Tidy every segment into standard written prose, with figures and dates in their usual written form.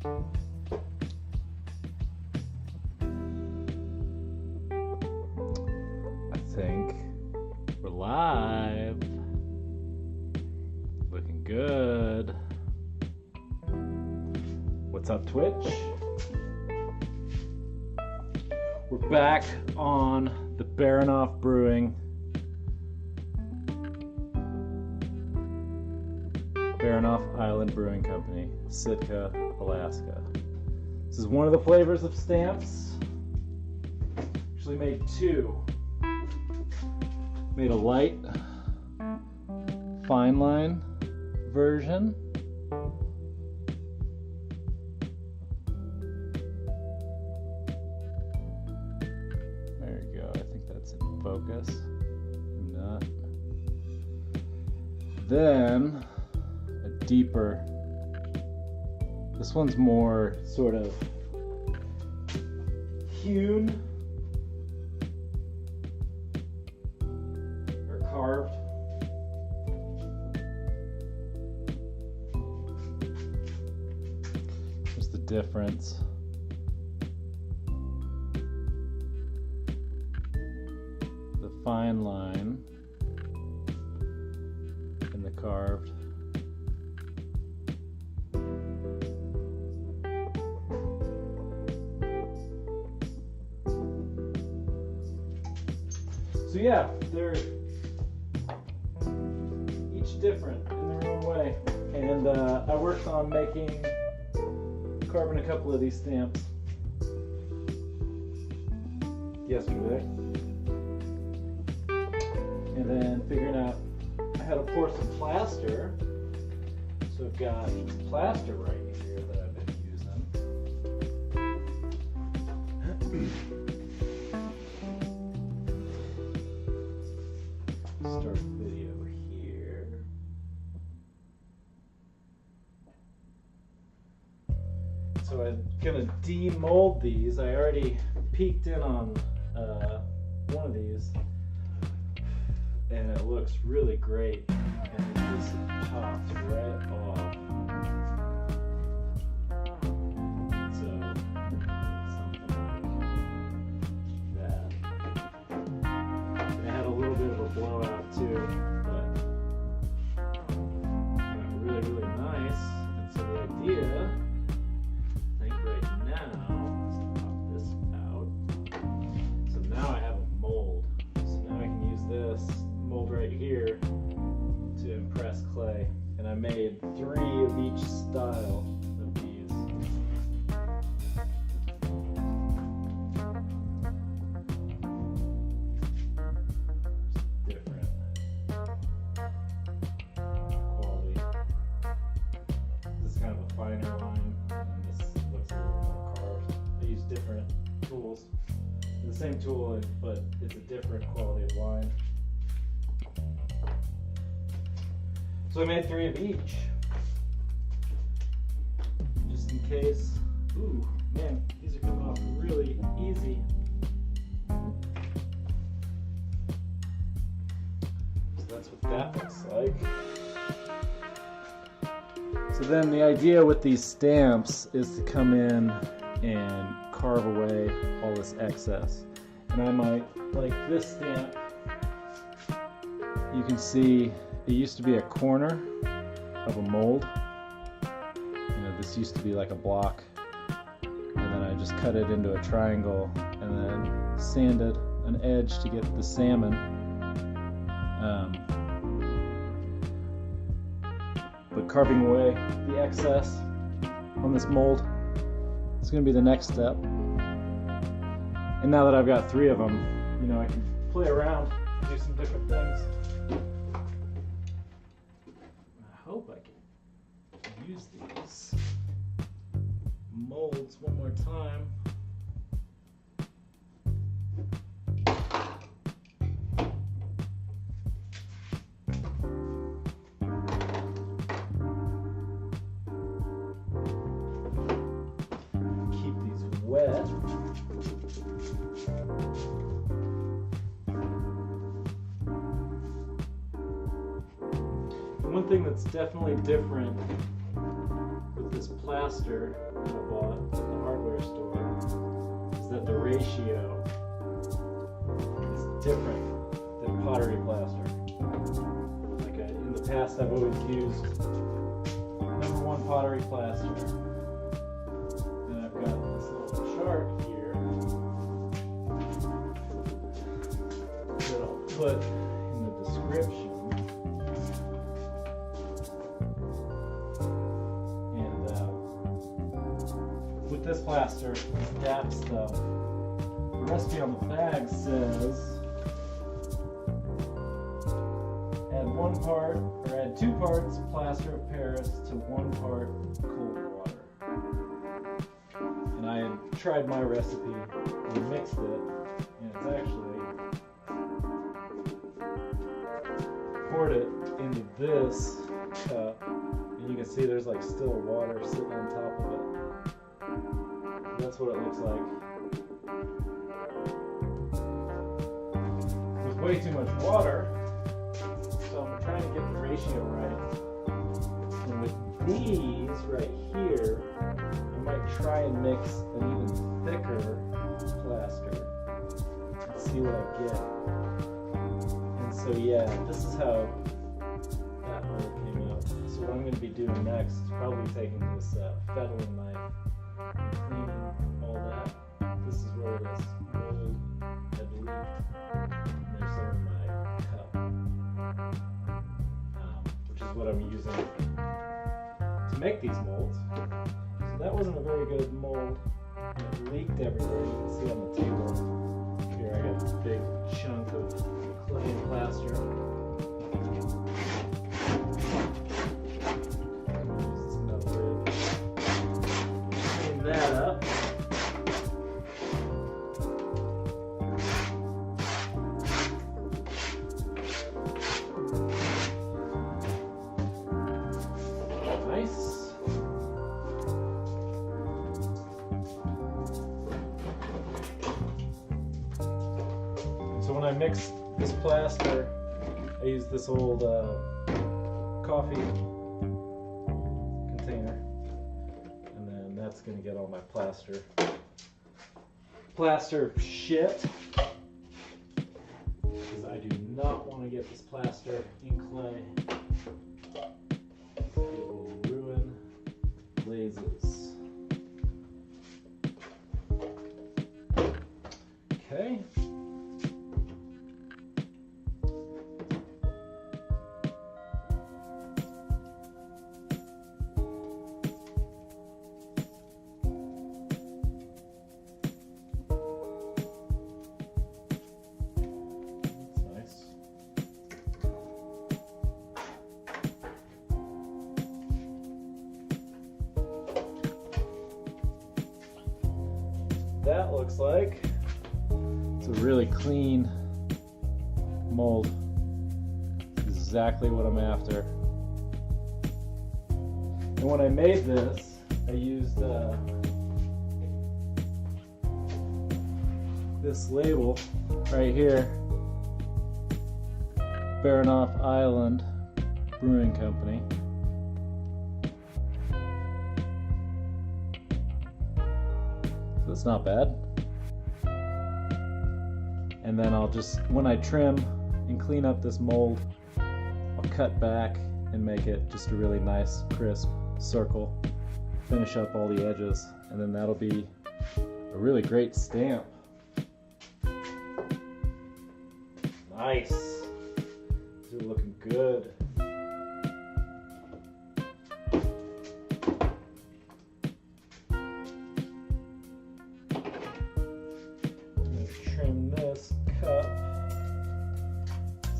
I think we're live. Looking good. What's up, Twitch? We're back on the Baranoff Brewing. Baranoff Island Brewing Company, Sitka, Alaska. This is one of the flavors of stamps. Actually made two. Made a light, fine line version. There you go, I think that's in focus. Maybe not. Then a deeper, this one's more sort of hewn or carved. There's the difference. The fine line and the carved. So yeah, they're each different in their own way. And I worked on carving a couple of these stamps yesterday. And then figuring out I had to pour some plaster. So I've got plaster right here that I've been using. Start video here. So I'm gonna demold these. I already peeked in on one of these, and it looks really great. And it just pops right off. So something like that. And it had a little bit of a blowout too, but really, really nice. And so the idea, I think right now, let's pop this out. So now I have a mold. So now I can use this mold right here to impress clay. And I made 3 of each style of these. Different quality. This is kind of a finer line, and this looks a little more carved. I use different tools. The same tool, but it's a different quality of line. So I made 3 of each, just in case. Ooh, man, these are coming off really easy. So that's what that looks like. So then the idea with these stamps is to come in and carve away all this excess. And I might, like this stamp, you can see it used to be a corner of a mold. You know, this used to be like a block. And then I just cut it into a triangle and then sanded an edge to get the salmon. But carving away the excess on this mold is going to be the next step. And now that I've got 3 of them, you know, I can play around, do some different things. I hope I can use these molds one more time. Keep these wet. One thing that's definitely different with this plaster that I bought at the hardware store is that the ratio is different than pottery plaster. Like in the past, I've always used #1 pottery plaster. Then I've got this little chart here that I'll put in the description. With this plaster, this DAP stuff, the recipe on the bag says add 2 parts plaster of Paris to 1 part cold water. And I had tried my recipe and mixed it, and it's actually poured it into this cup, and you can see there's like still water sitting on top of it. That's what it looks like. There's way too much water, so I'm trying to get the ratio right. And with these right here, I might try and mix an even thicker plaster and see what I get. And so yeah, this is how that mold came out. So what I'm going to be doing next is probably taking this fettling knife, cleaning all that. This is where this mold had leaked. And there's some in my cup, which is what I'm using to make these molds. So that wasn't a very good mold. It leaked everywhere. You can see on the table. Here I got a big chunk of clay and plaster. That up. Nice. So when I mix this plaster, I use this old coffee container. That's going to get all my plaster shit, because I do not want to get this plaster in clay. It will ruin glazes. Okay. That looks like it's a really clean mold. Exactly what I'm after. And when I made this, I used this label right here, Baranoff Island Brewing Company. It's not bad. And then I'll just, when I trim and clean up this mold, I'll cut back and make it just a really nice, crisp circle. Finish up all the edges, and then that'll be a really great stamp. Nice. These are looking good. Trim this cup.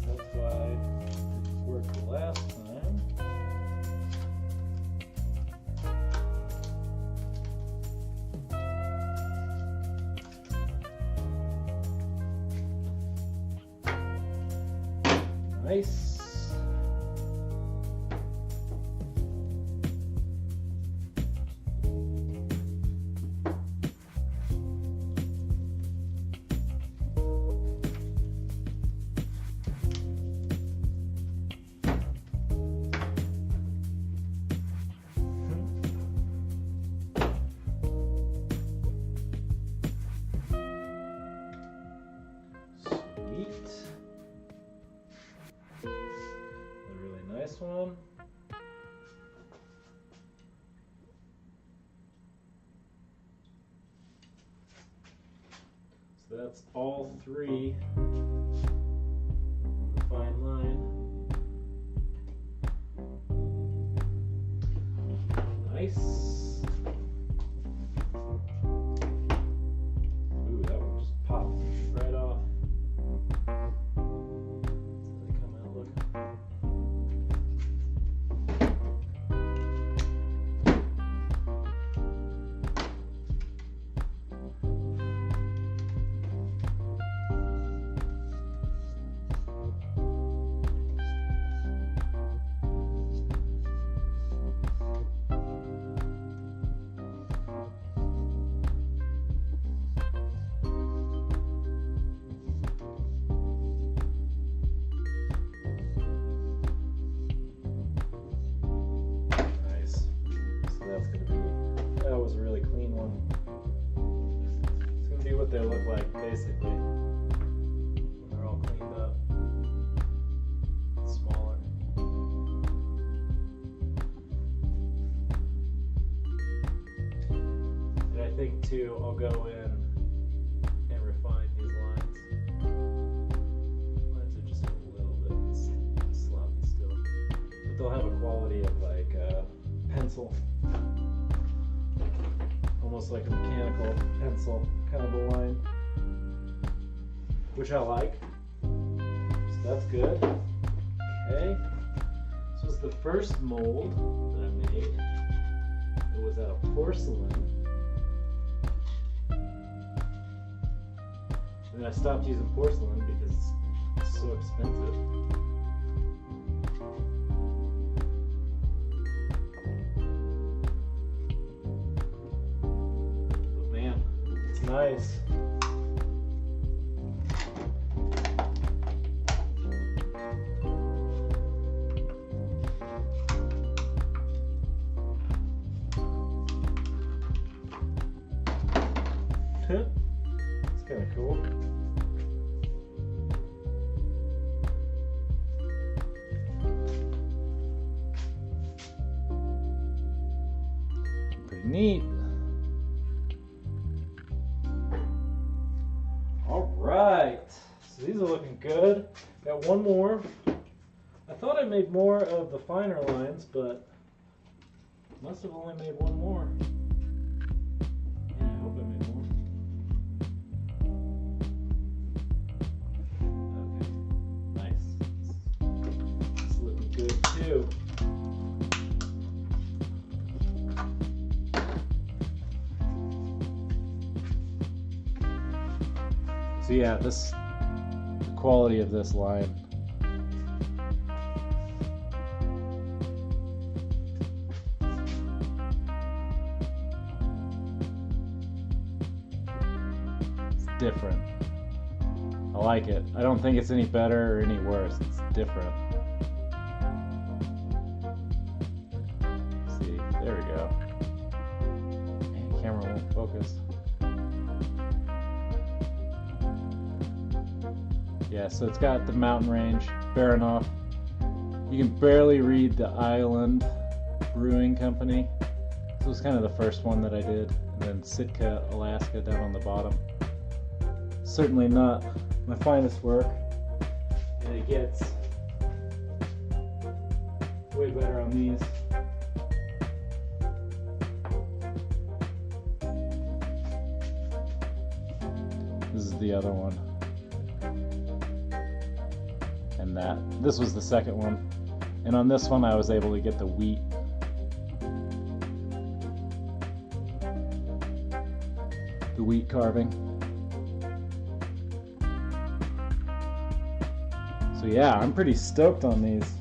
That's why it worked last time. Nice. So that's all three on the fine line. Nice. Ooh, that one just popped right off. So they come out looking. That was a really clean one. It's going to be what they look like, basically, when they're all cleaned up. Smaller. And I think, too, I'll go in and refine these lines. Lines are just a little bit sloppy still. But they'll have a quality of, like, pencil. Almost like a mechanical pencil kind of a line, which I like. So that's good. Okay. This was the first mold that I made. It was out of porcelain. And then I stopped using porcelain because it's so expensive. Nice. It's kind of cool. Pretty neat. Right, so these are looking good. Got one more. I thought I made more of the finer lines, but must have only made one more. Yeah, I hope I made more. Okay, nice. It's looking good too. So yeah, the quality of this line. It's different. I like it. I don't think it's any better or any worse. It's different. See, there we go. Man, the camera won't focus. Yeah, so it's got the mountain range, Baranoff. You can barely read the Island Brewing Company. This was kind of the first one that I did. And then Sitka, Alaska down on the bottom. Certainly not my finest work. And it gets way better on these. This is the other one. And this was the second one, and on this one I was able to get the wheat. The wheat carving. So yeah, I'm pretty stoked on these.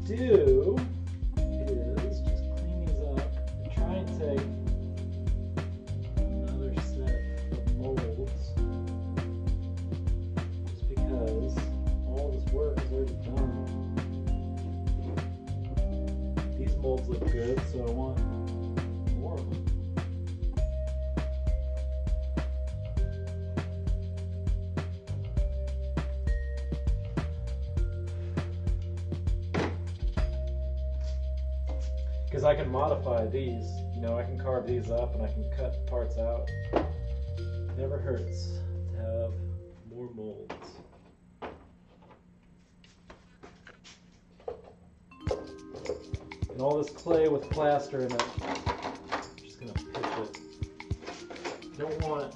Do is just clean these up and try and take another set of molds, just because all this work is already done. These molds look good, so I want more of them. because I can modify these. You know, I can carve these up and I can cut parts out. Never hurts to have more molds. And all this clay with plaster in it, I'm just gonna pitch it. Don't want it.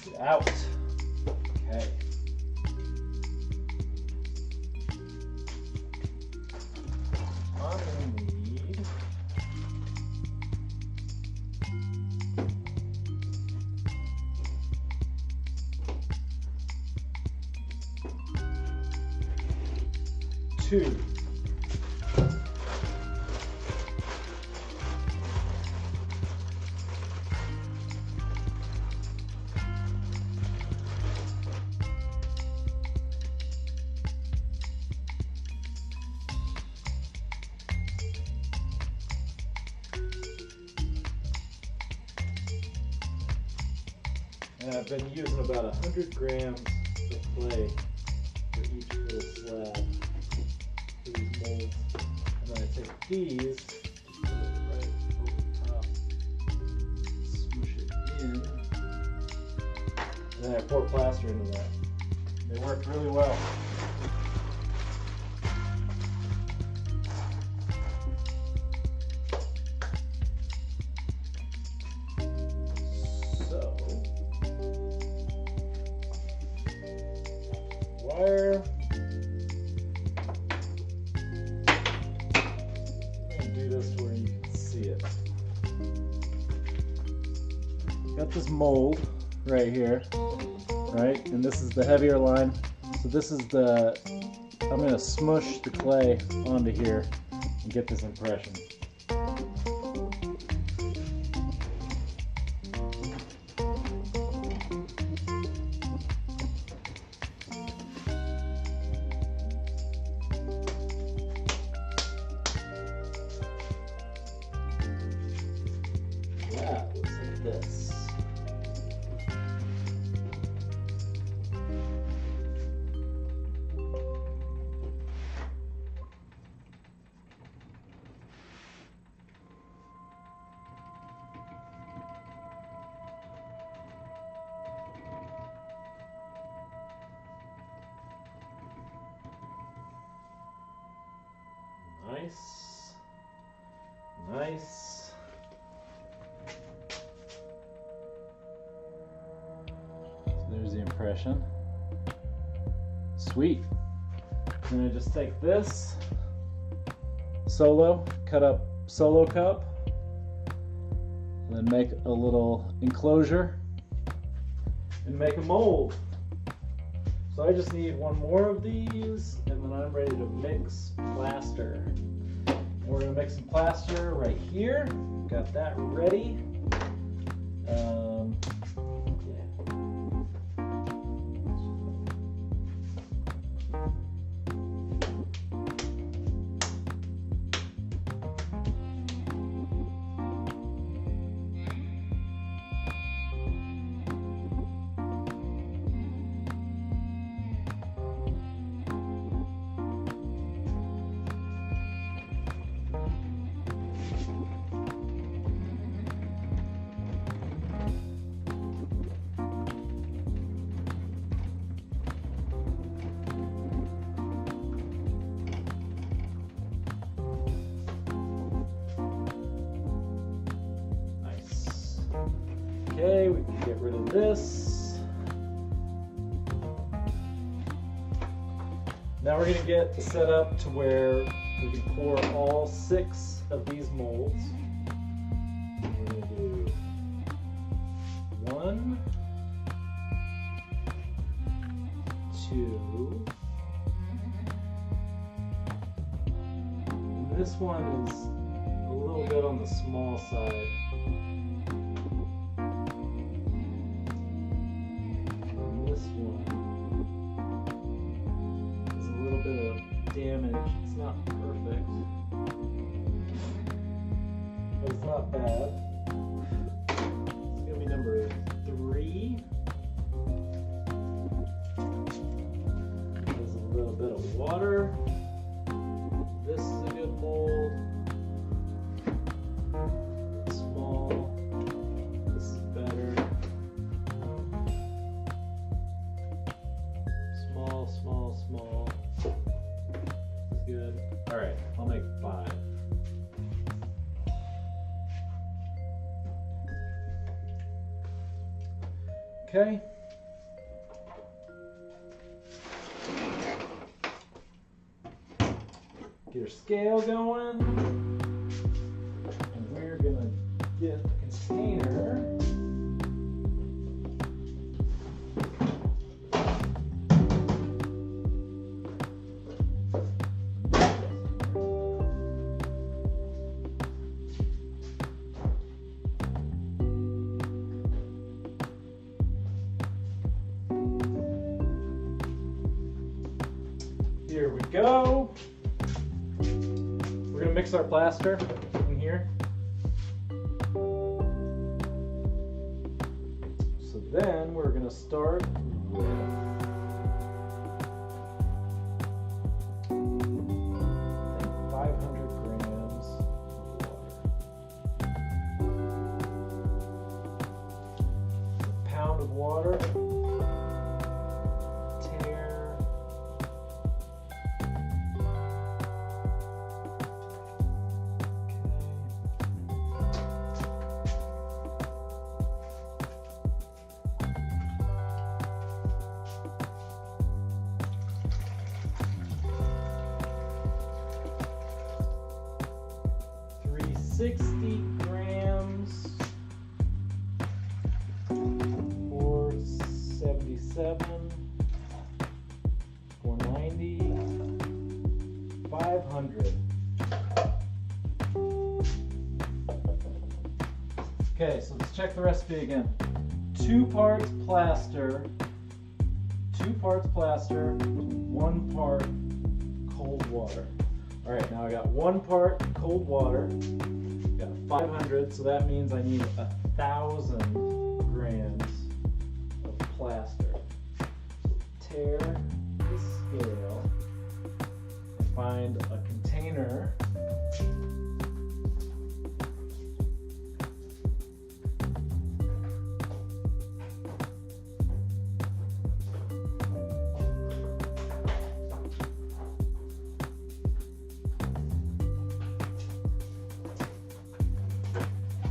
Get out. Okay. I'm gonna need two. And I've been using about 100 grams of clay for each little slab for these molds. And then I take these, just put it right over the top, smush it in, and then I pour plaster into that. They worked really well. Wire. I'm gonna do this to where you can see it. Got this mold right here, right? And this is the heavier line. So this is the, I'm gonna smush the clay onto here and get this impression. That looks like this. Nice. Nice. There's the impression. Sweet. I'm gonna just take this solo, cut up solo cup, and then make a little enclosure and make a mold. So I just need one more of these, and then I'm ready to mix plaster. And we're gonna mix some plaster right here. Got that ready. Okay, we can get rid of this. Now we're going to get set up to where we can pour all 6 of these molds. We're going to do 1, 2. And this one is a little bit on the small side. Damage. It's not perfect, but it's not bad. It's gonna be number 3. water. This is a good mold. Small. This is better. Small, small, small. This is good. Alright, I'll make 5. Okay. Get your scale going. And we're gonna get a container. Here we go. We're gonna mix our plaster in here. So then we're gonna start with 500 grams of water. A pound of water. Tear. Okay. 360 grams, 477, 490, 500. Okay, so let's check the recipe again. 2 parts plaster, 1 part cold water. All right, now I got 1 part cold water, got 500, so that means I need 1,000 grams of plaster. So tear the scale and find a container.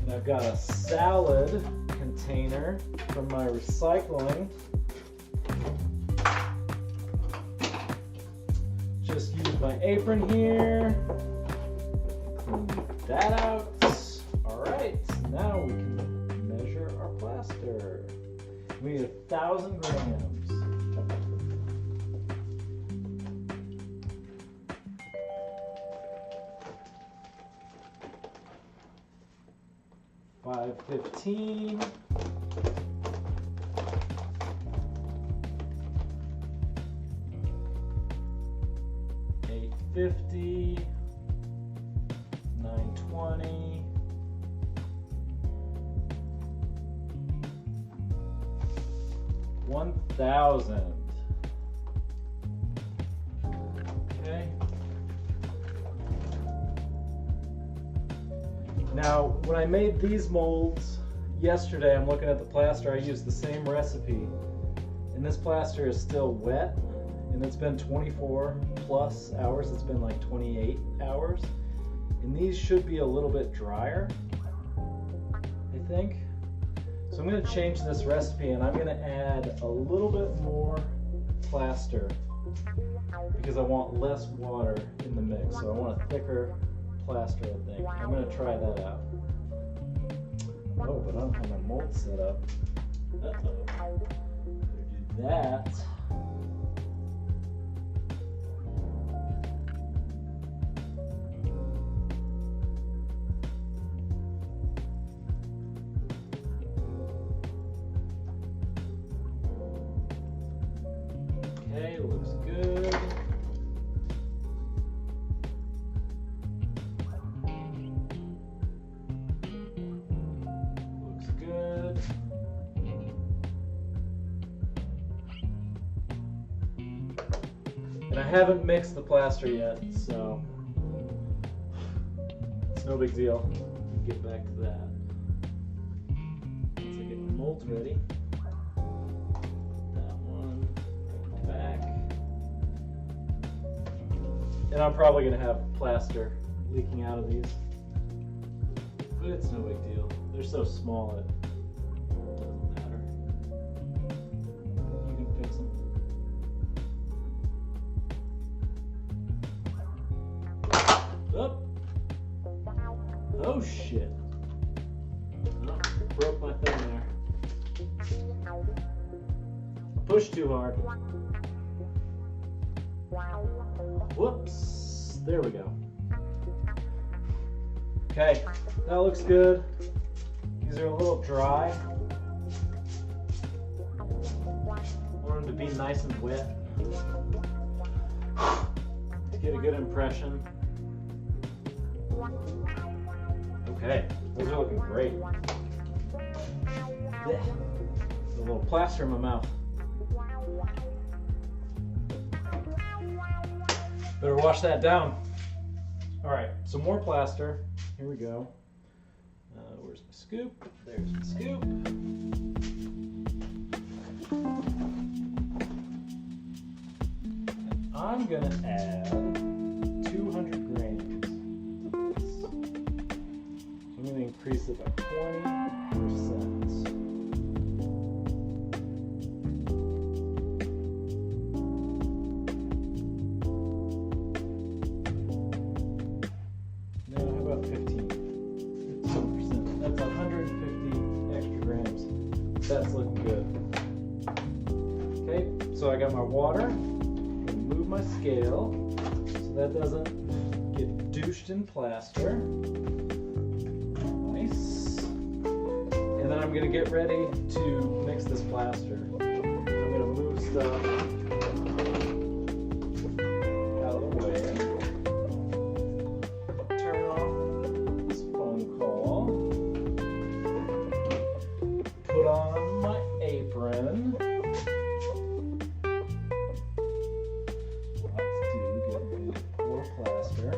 I've got a salad container from my recycling. Just use my apron here. Clean that out. All right, now we can measure our plaster. We need 1,000 grams. $5.15. $8.50. $9.20. $1,000. Okay. Now, when I made these molds yesterday, I'm looking at the plaster, I used the same recipe. And this plaster is still wet, and it's been 24 plus hours. It's been like 28 hours. And these should be a little bit drier, I think. So I'm going to change this recipe, and I'm going to add a little bit more plaster because I want less water in the mix. So I want a thicker plaster, I think. I'm going to try that out. Oh, but I don't have my mold set up. Uh-oh. Better do that. Okay, looks good. Looks good. And I haven't mixed the plaster yet, so it's no big deal. Get back to that. Once I get my molds ready. That one back. And I'm probably going to have plaster leaking out of these. But it's no big deal. They're so small it doesn't matter. You can fix them. Oh, oh shit. Oh, broke my thing there. Pushed too hard. Whoops. There we go. Okay, that looks good. These are a little dry. I want them to be nice and wet to get a good impression. Okay, those are looking great. There's a little plaster in my mouth. Better wash that down. All right, some more plaster. Here we go. Where's my scoop? There's my scoop. And I'm gonna add 200 grams to this. So I'm gonna increase it by 20%. That's looking good. Okay, so I got my water. I'm gonna move my scale so that doesn't get douched in plaster. Nice. And then I'm gonna get ready to mix this plaster. I'm gonna move stuff out of the way. Turn off this phone call. Put on my apron. What to do, get ready to pour plaster.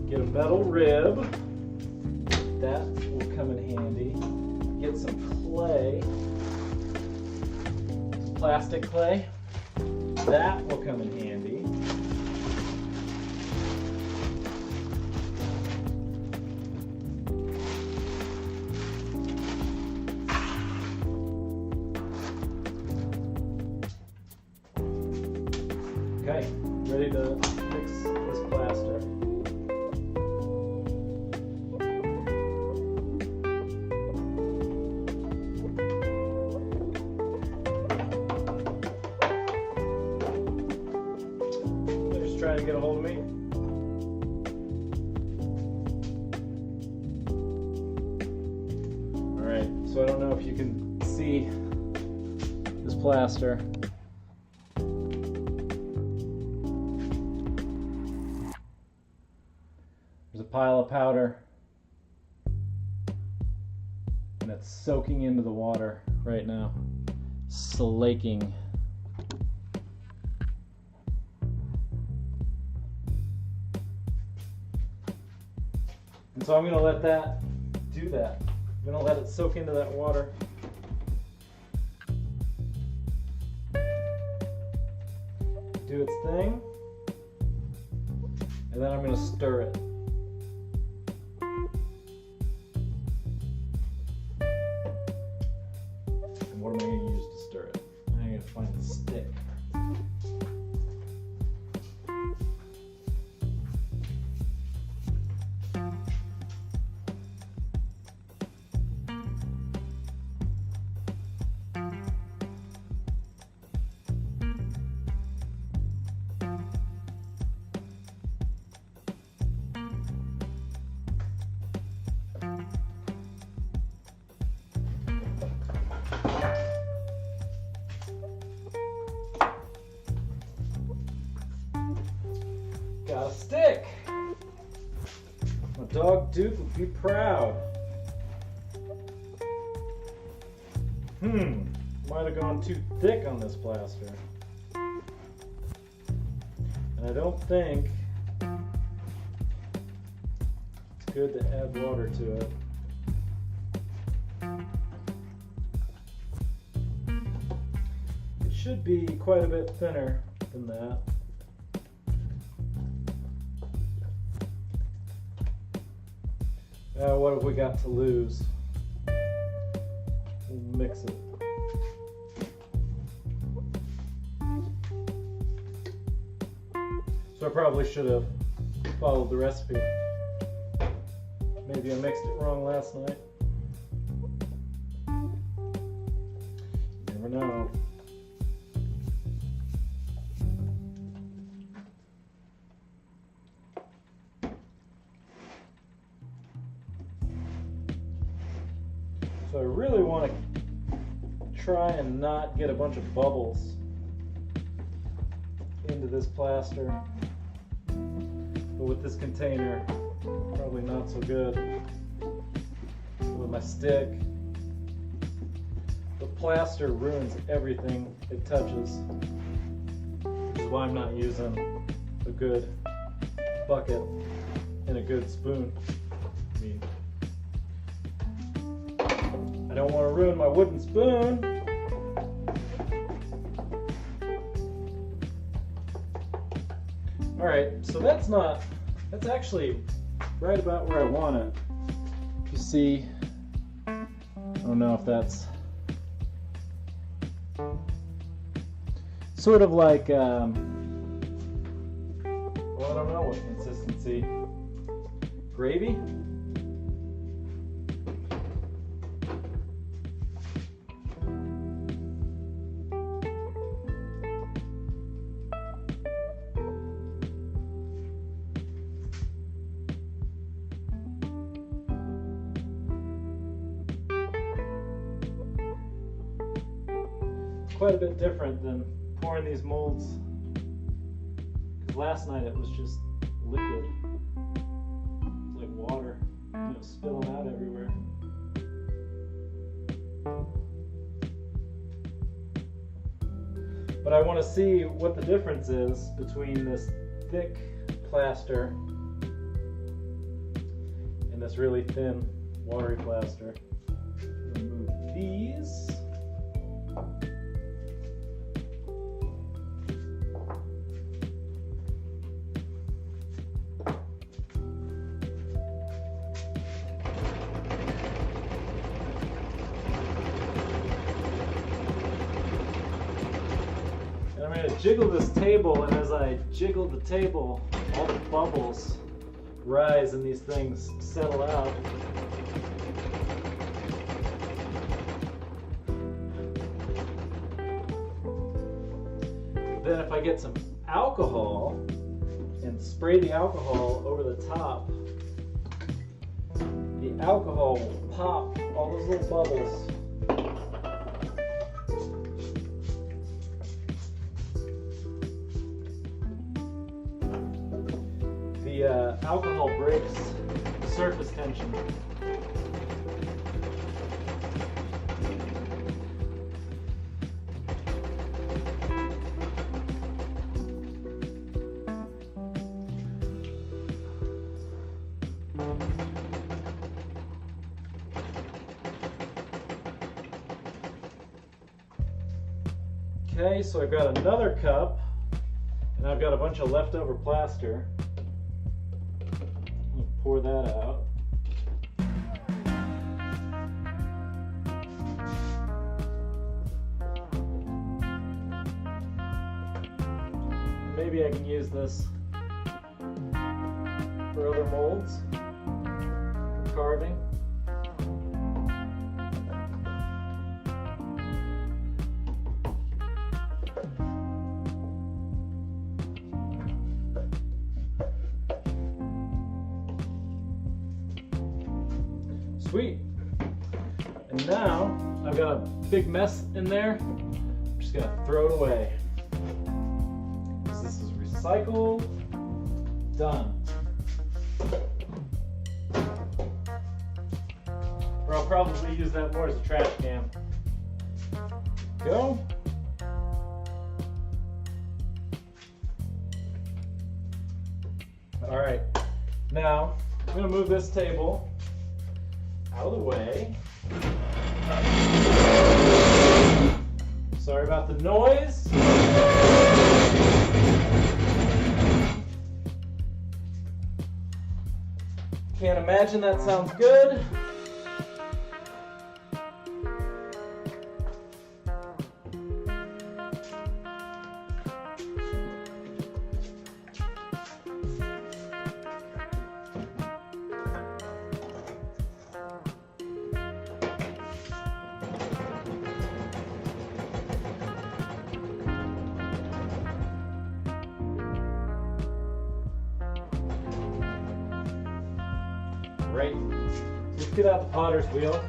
Get a metal rib. That will come in handy. Get some clay. Some plastic clay. That will come in handy. Okay, ready to mix this plaster. They're just trying to get a hold of me. Alright, so I don't know if you can see this plaster. There's a pile of powder and it's soaking into the water right now, slaking. And so I'm going to let that do that. I'm going to let it soak into that water. Do its thing. And then I'm going to stir it. And what am I going to use to stir it? I'm going to find the stick. Got a stick. My dog Duke would be proud. Might have gone too thick on this plaster. And I don't think it's good to add water to it. It should be quite a bit thinner than that. What have we got to lose? We'll mix it. So I probably should have followed the recipe. Maybe I mixed it wrong last night. You never know. So I really want to try and not get a bunch of bubbles into this plaster. But with this container, probably not so good. With my stick, the plaster ruins everything it touches, which is why I'm not using a good bucket and a good spoon. I mean, I don't want to ruin my wooden spoon. Alright, so that's actually right about where I want it. You see, I don't know if that's sort of like, well, I don't know what consistency. Gravy? Quite a bit different than pouring these molds, because last night it was just liquid. It was like water, it was spilling out everywhere. But I want to see what the difference is between this thick plaster and this really thin watery plaster. Remove these. Jiggle this table, and as I jiggle the table, all the bubbles rise and these things settle out. Then if I get some alcohol and spray the alcohol over the top, the alcohol will pop all those little bubbles. Alcohol breaks surface tension. Okay, so I've got another cup, and I've got a bunch of leftover plaster. Pour that out. Maybe I can use this for other molds, for carving. Sweet. And now I've got a big mess in there. I'm just gonna throw it away. This is recycled. Done. Or I'll probably use that more as a trash can. go. All right, now I'm going to move this table out of the way. Sorry about the noise. Can't imagine that sounds good. Great. Let's get out the potter's wheel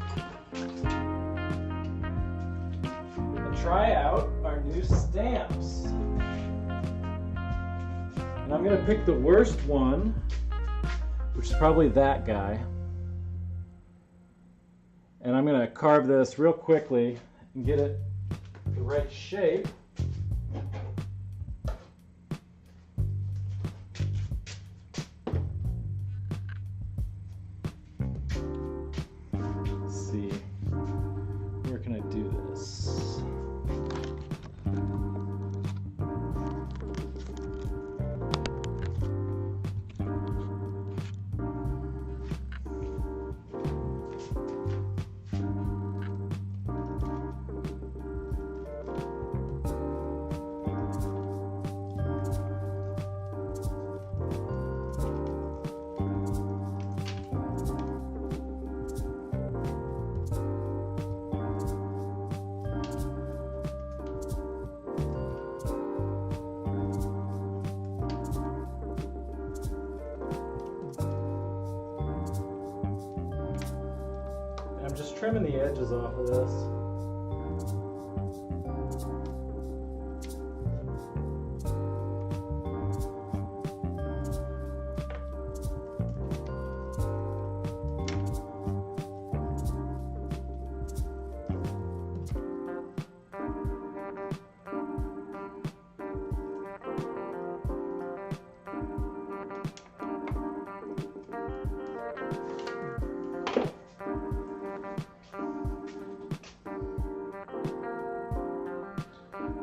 and try out our new stamps. And I'm going to pick the worst one, which is probably that guy. And I'm going to carve this real quickly and get it the right shape. Where can I do this? I'm just trimming the edges off of this.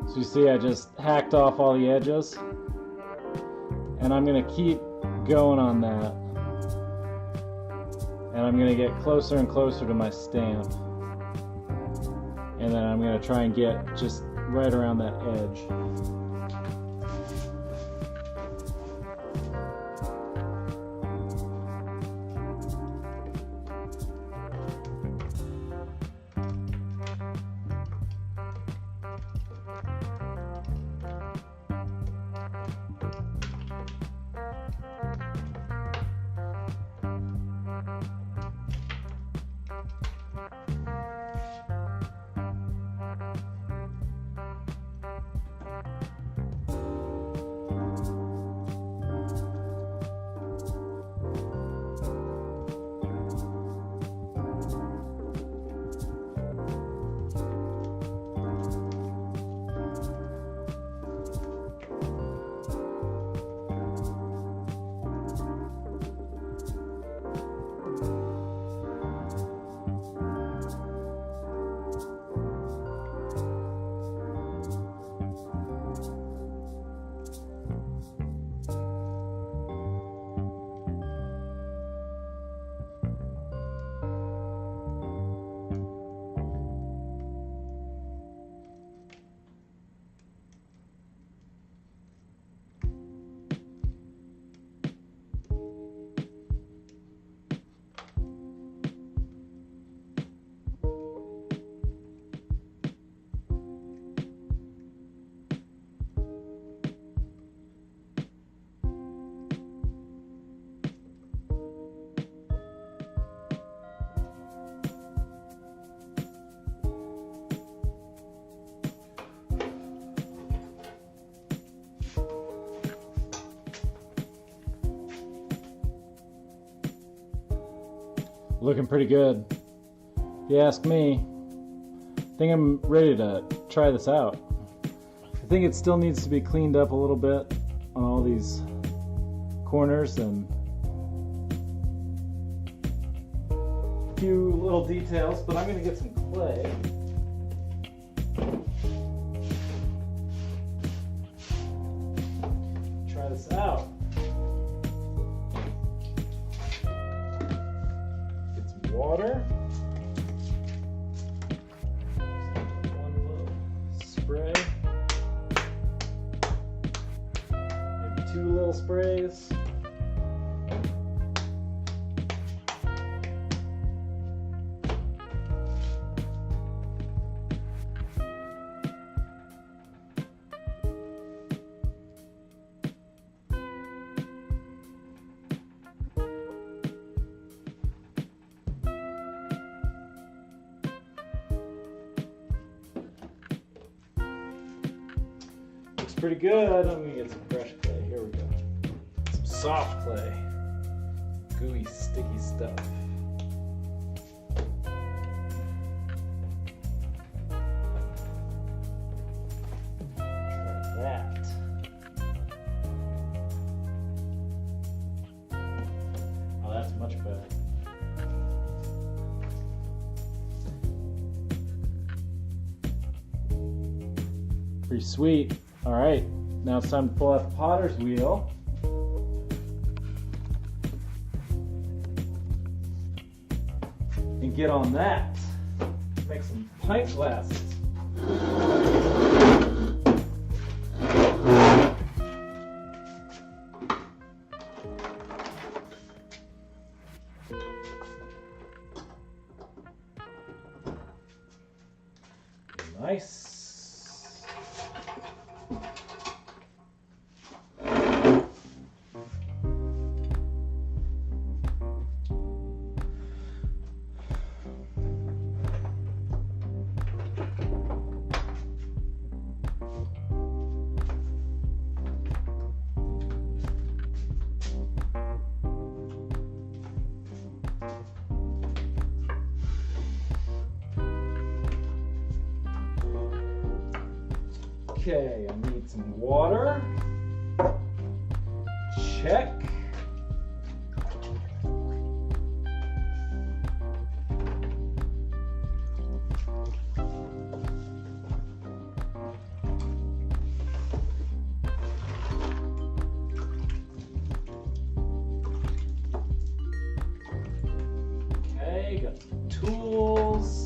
So you see I just hacked off all the edges, and I'm going to keep going on that, and I'm going to get closer and closer to my stamp, and then I'm going to try and get just right around that edge. Looking pretty good, if you ask me. I think I'm ready to try this out. I think it still needs to be cleaned up a little bit on all these corners and a few little details, but I'm going to get some clay. Try this out. Get some water. One little spray. Maybe two little sprays. Pretty good. I'm gonna get some fresh clay. Here we go. Some soft clay. Gooey, sticky stuff. Try that. Oh, that's much better. Pretty sweet. All right, now it's time to pull out the potter's wheel. And get on that. Make some pint glasses. Nice. Okay, I need some water. Check. Okay, got some tools.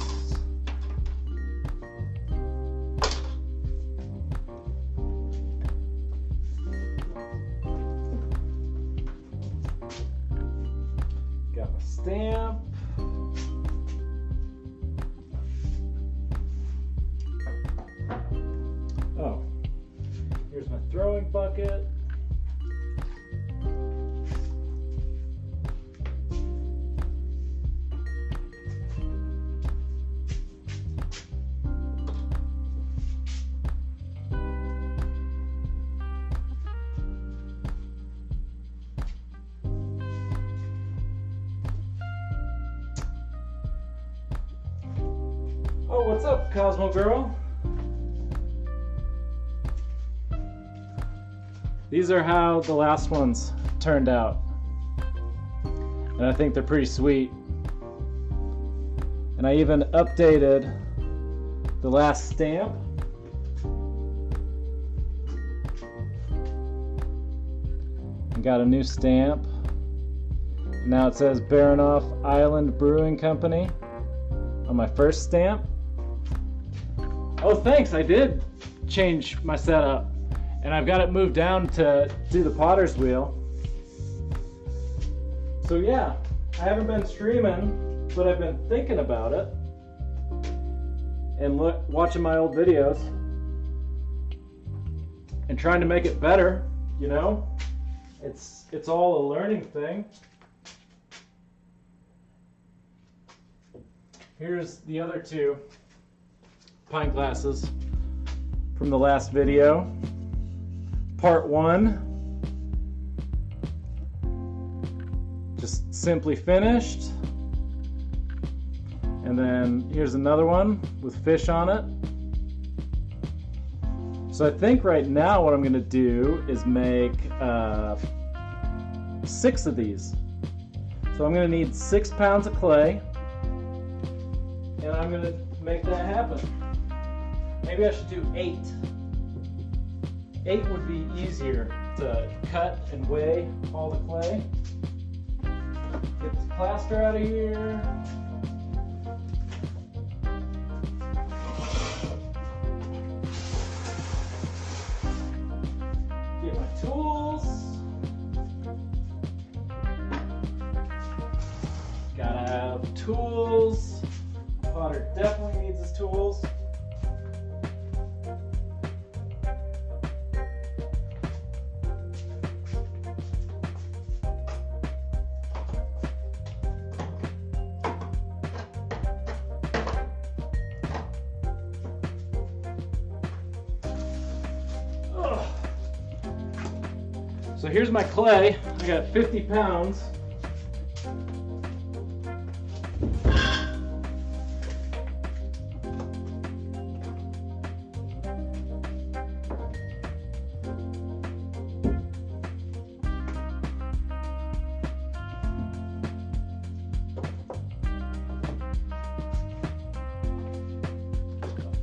Stamp. Oh, here's my throwing bucket. Oh, what's up, Cosmo Girl? These are how the last ones turned out. And I think they're pretty sweet. And I even updated the last stamp. And got a new stamp. Now it says Baranoff Island Brewing Company on my first stamp. Oh, thanks, I did change my setup. And I've got it moved down to do the potter's wheel. So yeah, I haven't been streaming, but I've been thinking about it. And watching my old videos. And trying to make it better, you know? It's all a learning thing. Here's the other two pint glasses from the last video. Part 1, just simply finished. And then here's another one with fish on it. So I think right now what I'm going to do is make 6 of these. So I'm going to need 6 pounds of clay, and I'm going to make that happen. Maybe I should do 8. 8 would be easier to cut and weigh all the clay. Get this plaster out of here. Get my tools. Gotta have tools. Potter definitely needs his tools. So here's my clay. I got 50 pounds.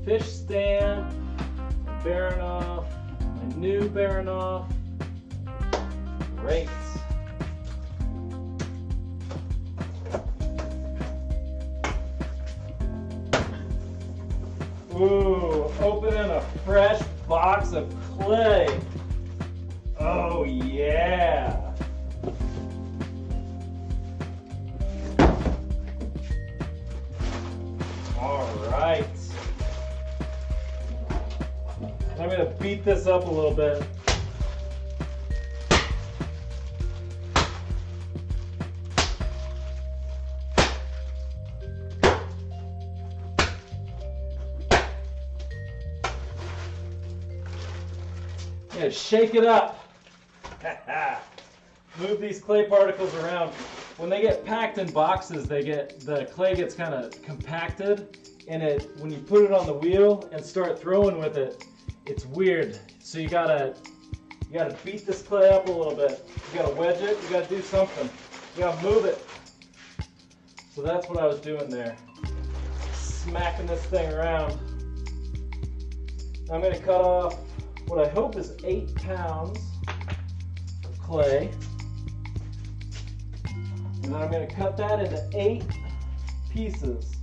Fish stand, Baranoff, my new Baranoff. Great. Ooh, opening a fresh box of clay. Oh yeah. All right. I'm gonna beat this up a little bit. Yeah, shake it up. Move these clay particles around. When they get packed in boxes, the clay gets kind of compacted, and when you put it on the wheel and start throwing with it, it's weird. So you gotta beat this clay up a little bit. You gotta wedge it. You gotta do something. You gotta move it. So that's what I was doing there, smacking this thing around. I'm gonna cut off what I hope is 8 pounds of clay. And then I'm going to cut that into 8 pieces.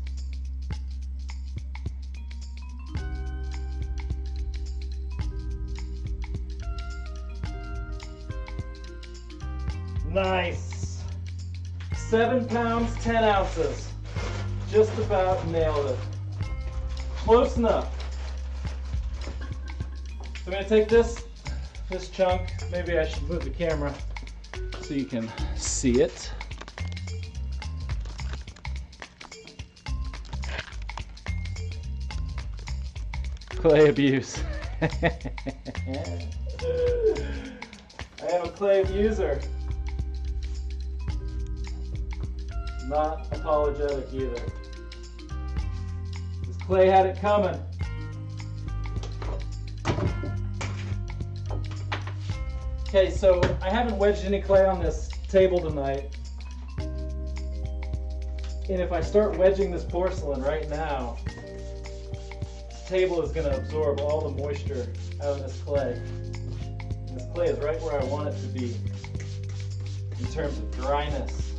Nice. 7 pounds, 10 ounces. Just about nailed it. Close enough. So I'm going to take this chunk. Maybe I should move the camera so you can see it. Clay abuse. I am a clay abuser. Not apologetic either. This clay had it coming. Okay, so I haven't wedged any clay on this table tonight. And if I start wedging this porcelain right now, this table is going to absorb all the moisture out of this clay. And this clay is right where I want it to be in terms of dryness.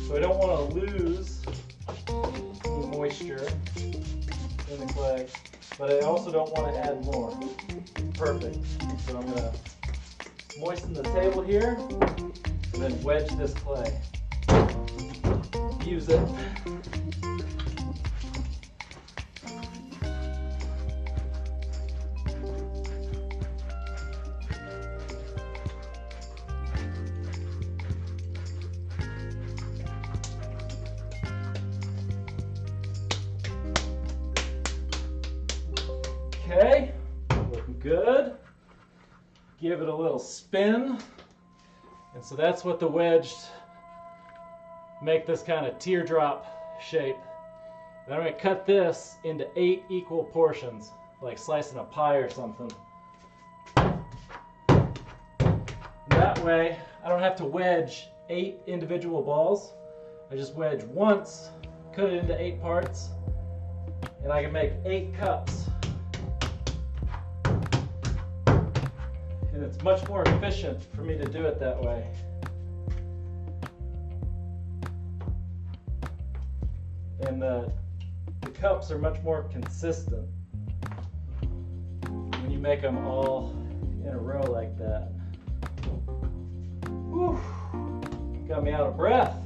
So I don't want to lose the moisture in the clay, but I also don't want to add more. Perfect. So I'm going to moisten the table here, and then wedge this clay. Use it. Okay, looking good. Give it a little spin, and so that's what the wedged make this kind of teardrop shape. Then I'm going to cut this into 8 equal portions, like slicing a pie or something. That way, I don't have to wedge 8 individual balls. I just wedge once, cut it into 8 parts, and I can make 8 cups. And it's much more efficient for me to do it that way. And the cups are much more consistent when you make them all in a row like that. Whew. Got me out of breath.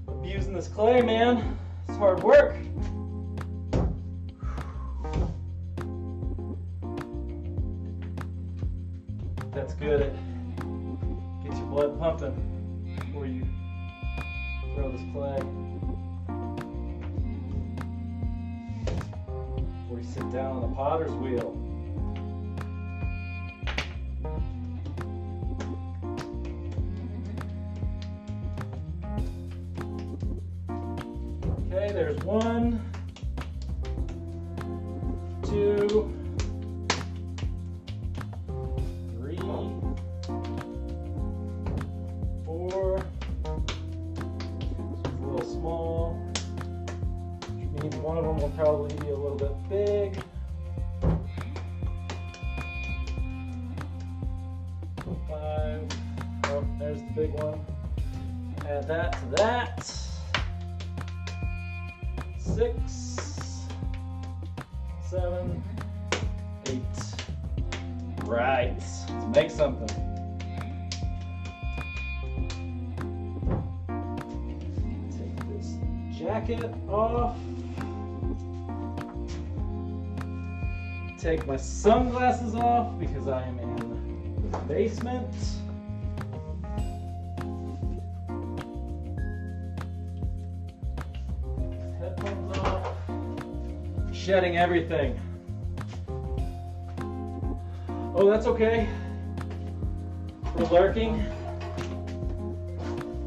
Abusing this clay, man. It's hard work. That's good. It gets your blood pumping before you throw this clay. Before you sit down on the potter's wheel. Okay, there's 1, 2, 3, 4. It's a little small, which means one of them will probably be a little bit big. 5. Oh, there's the big one. Add that to that. 6, 7, 8. Right. Let's make something. Take this jacket off. Take my sunglasses off because I am in the basement. Headphones off. Shedding everything. Oh, that's okay. We're lurking.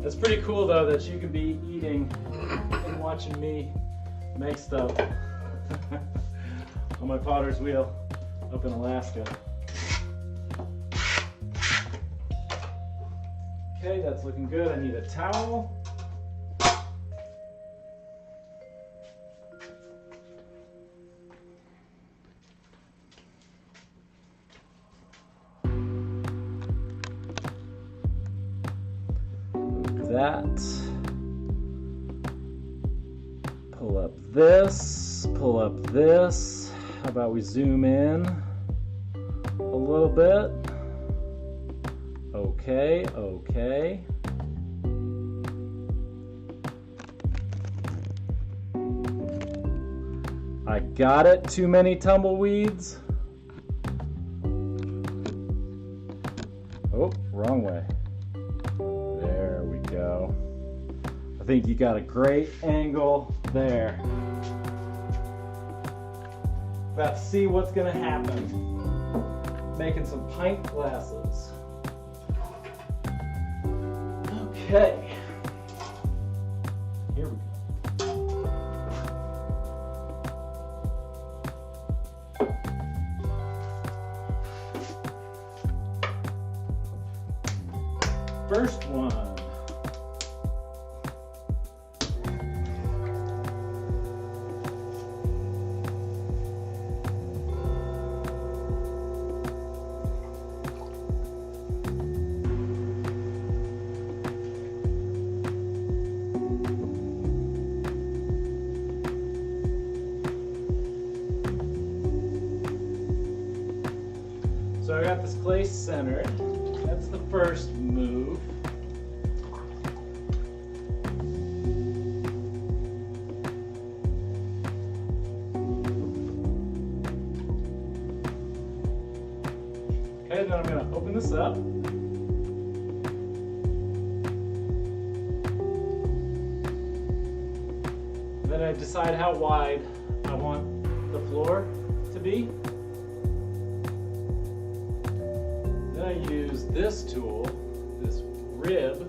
It's pretty cool though that you can be eating and watching me make stuff on my potter's wheel up in Alaska. Okay, that's looking good. I need a towel. That. Pull up this, pull up this. How about we zoom in a little bit? Okay, okay. I got it, too many tumbleweeds. Oh, wrong way. There we go. I think you got a great angle there. About to see what's gonna happen. Making some pint glasses. Okay. Here we go. First one. So I got this clay centered. That's the first move. Okay, then I'm going to open this up. Then I decide how wide I want the floor to be. Then I use this tool, this rib,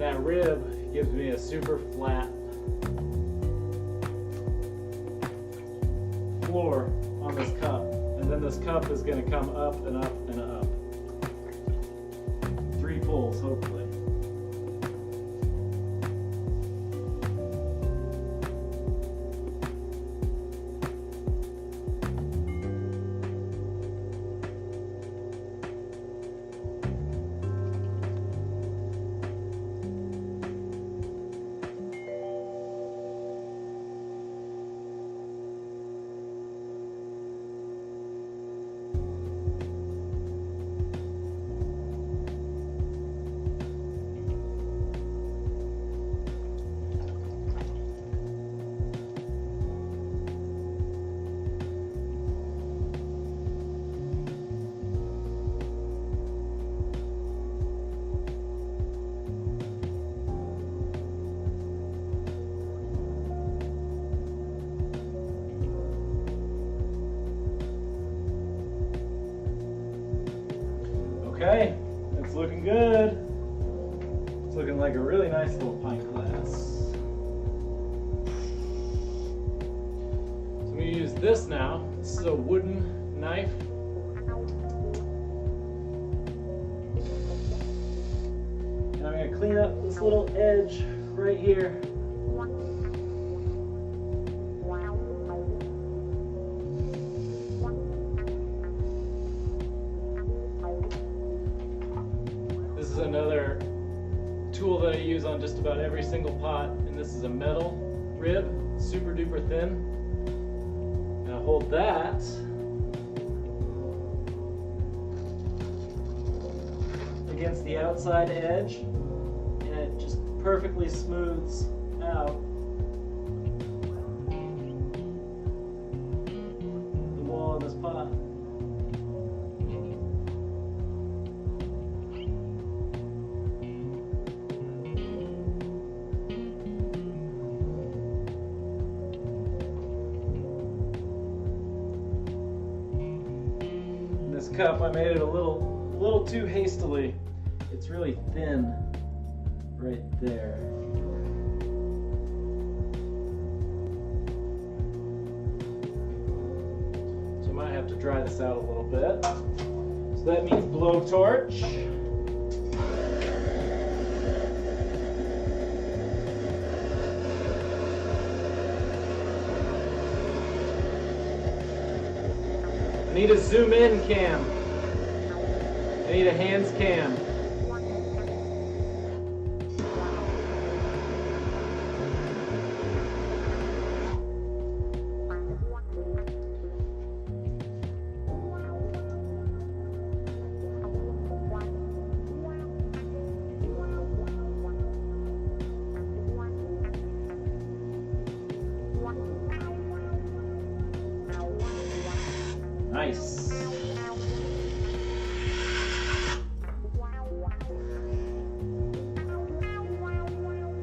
that rib gives me a super flat floor on this cup. And then this cup is going to come up and up and up. 3 pulls, hopefully. Okay, it's looking good. It's looking like a really nice little pint glass. So I'm going to use this now. This is a wooden knife. And I'm going to clean up this little edge right here. This is another tool that I use on just about every single pot, and this is a metal rib, super duper thin. And I hold that against the outside edge, and it just perfectly smooths out the wall of this pot. This cup, I made it a little too hastily. It's really thin right there. So I might have to dry this out a little bit. So that means blowtorch. I need a zoom in cam. I need a hands cam. Nice.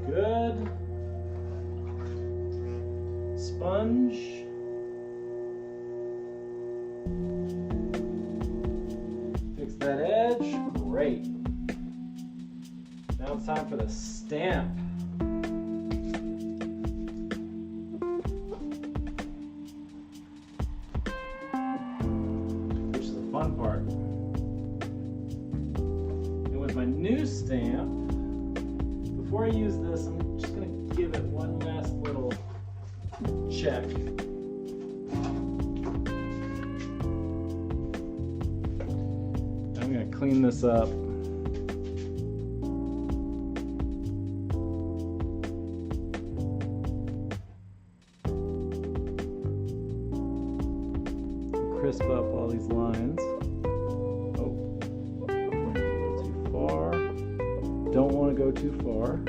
Good. Sponge. Fix that edge. Great. Now it's time for the stamp. Fun part. And with my new stamp, before I use this, I'm just going to give it one last little check. I'm going to clean this up. Crisp up all these lines. Oh, don't want to go too far. Don't want to go too far.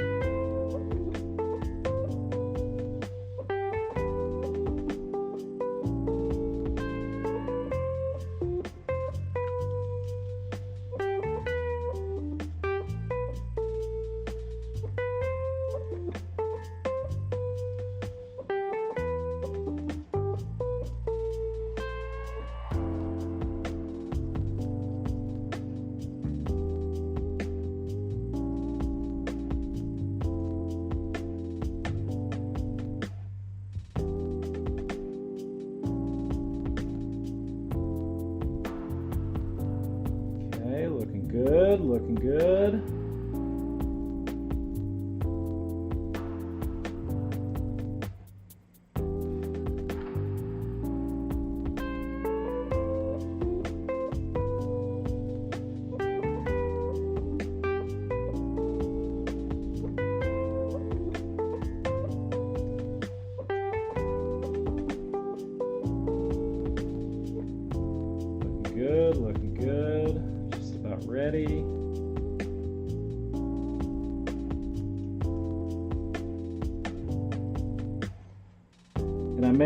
And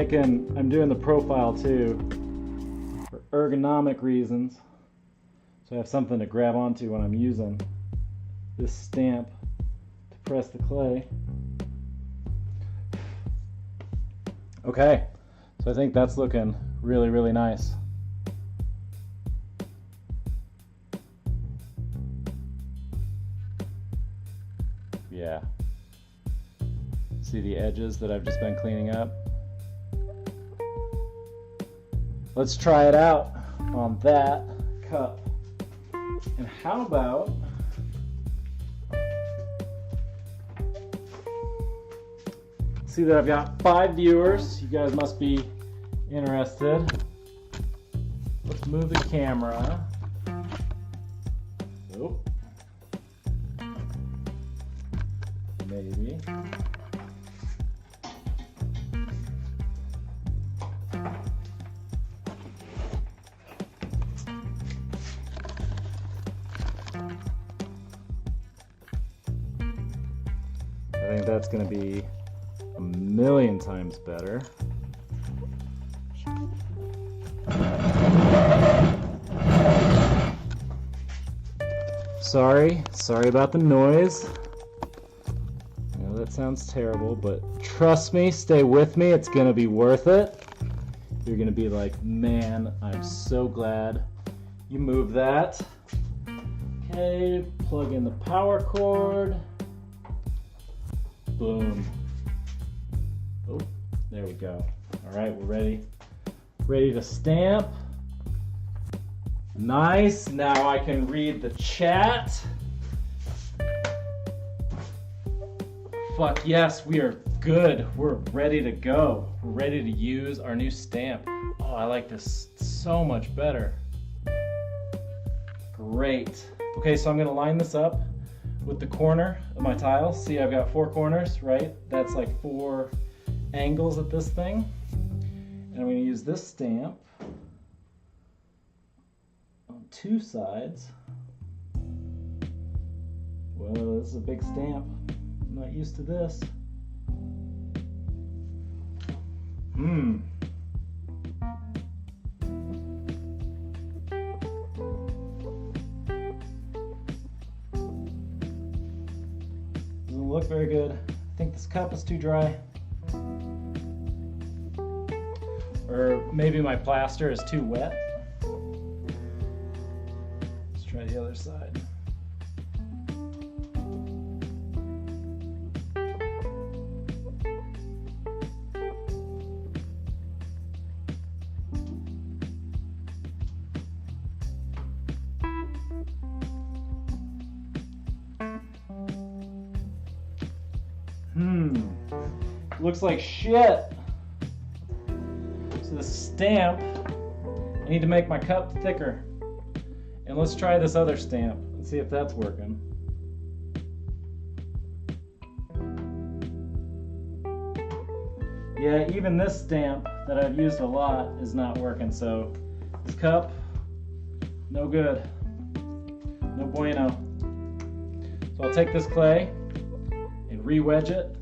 I'm doing the profile too for ergonomic reasons. So I have something to grab onto when I'm using this stamp to press the clay. Okay, so I think that's looking really, really nice. Yeah. See the edges that I've just been cleaning up? Let's try it out on that cup. And how about see that I've got 5 viewers. You guys must be interested. Let's move the camera. Oh. Maybe. I think that's going to be a million times better. Sorry about the noise. I know that sounds terrible, but trust me, stay with me, it's gonna be worth it. You're gonna be like, man, I'm so glad you moved that. Okay, plug in the power cord. Boom. Oh, there we go. All right, we're ready to stamp. Nice, now I can read the chat. Fuck yes, we are good. We're ready to go. We're ready to use our new stamp. Oh, I like this so much better. Great. Okay, so I'm gonna line this up with the corner of my tile. See, I've got 4 corners, right? That's like 4 angles at this thing. And I'm gonna use this stamp on 2 sides. Well, this is a big stamp. I'm not used to this. Doesn't look very good. I think this cup is too dry. Or maybe my plaster is too wet. Let's try the other side. Looks like shit. So the stamp, I need to make my cup thicker. And let's try this other stamp and see if that's working. Yeah, even this stamp that I've used a lot is not working, so this cup, no good. No bueno. So I'll take this clay and re-wedge it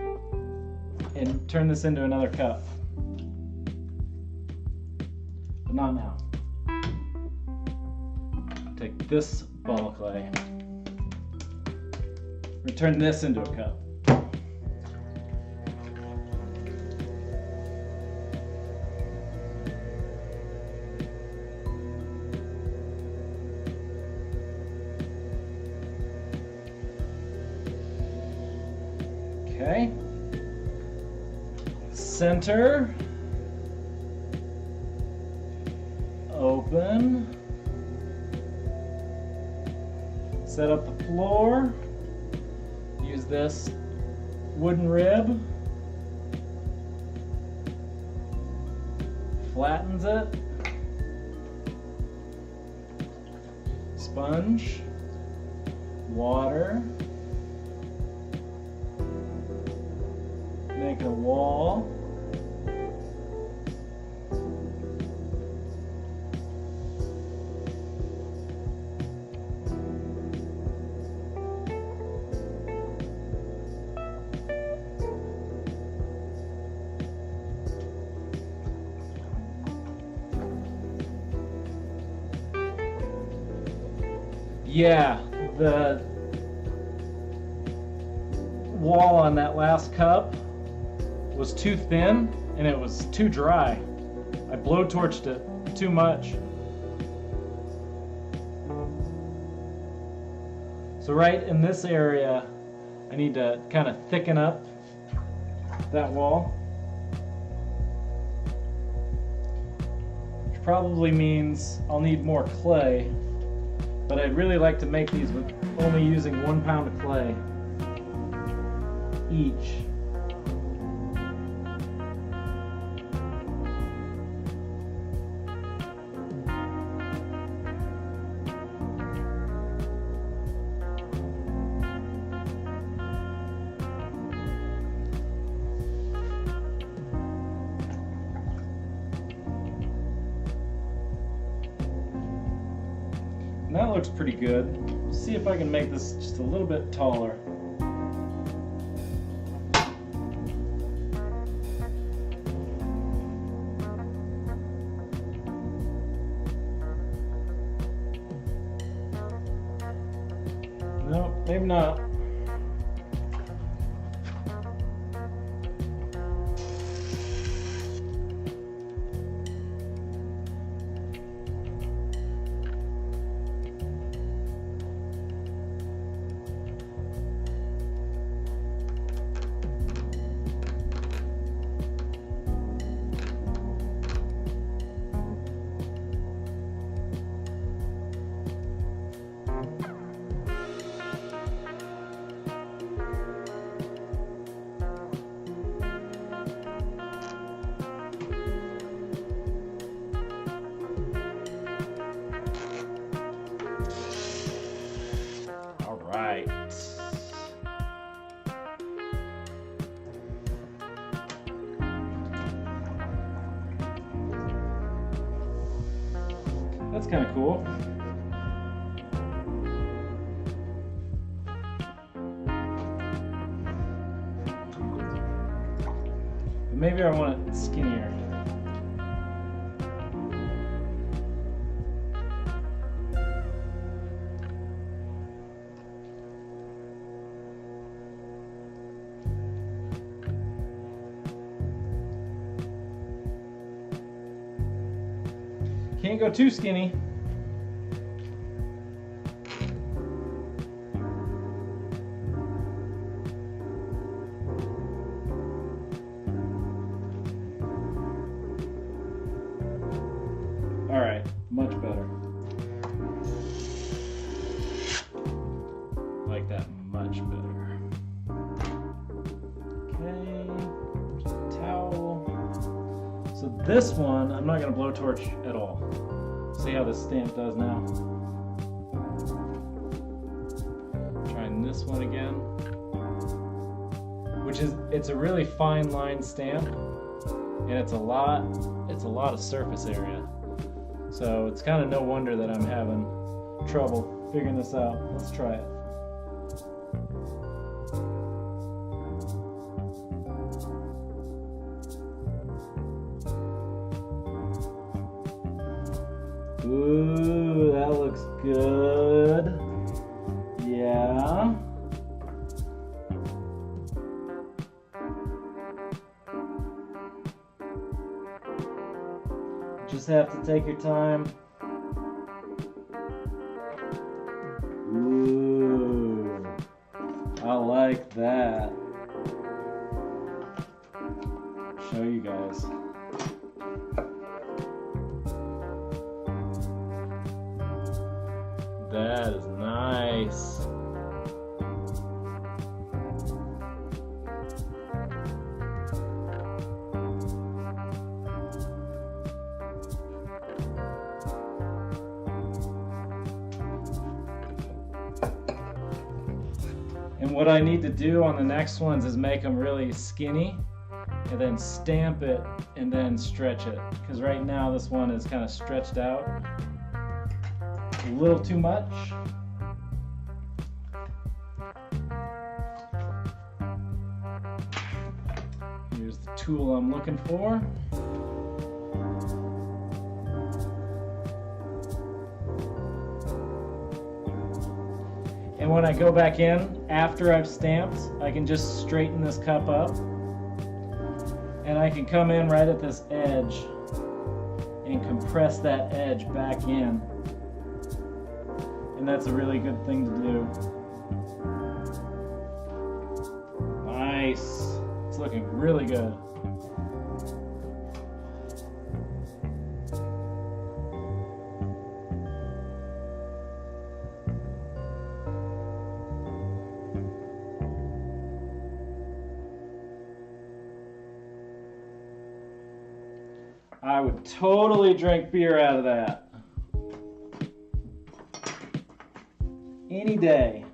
and turn this into another cup. But not now. Take this ball of clay, return this into a cup. Okay. Center. Open. Set up the floor. Use this wooden rib. Flattens it. Sponge. Water. Make it a wall. Yeah, the wall on that last cup was too thin and it was too dry. I blowtorched it too much. So right in this area, I need to kind of thicken up that wall. Which probably means I'll need more clay, but I'd really like to make these with only using 1 pound of clay each. And that looks pretty good. See if I can make this just a little bit taller. No, maybe not. Right. That's kind of cool. But maybe I want it skinnier. Can't go too skinny. All right, much better. Like that, much better. Okay, just a towel. So this one, I'm not gonna blowtorch at all. See how this stamp does now. Trying this one again. Which is, it's a really fine line stamp, and it's a lot of surface area. So it's kind of no wonder that I'm having trouble figuring this out. Let's try it. Ooh, that looks good. Yeah. Just have to take your time. Ooh, I like that. Show you guys. That is nice. And what I need to do on the next ones is make them really skinny and then stamp it and then stretch it. Because right now this one is kind of stretched out a little too much. Here's the tool I'm looking for. And when I go back in after I've stamped, I can just straighten this cup up. And I can come in right at this edge and compress that edge back in. And that's a really good thing to do. Nice. It's looking really good. I would totally drink beer out of that. Any day.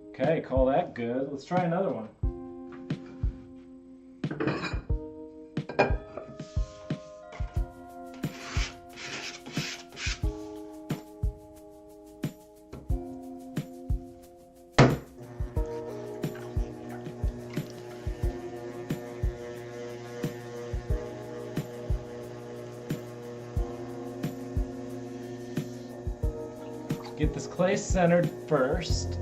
Okay, call that good. Let's try another one. Get this clay centered first.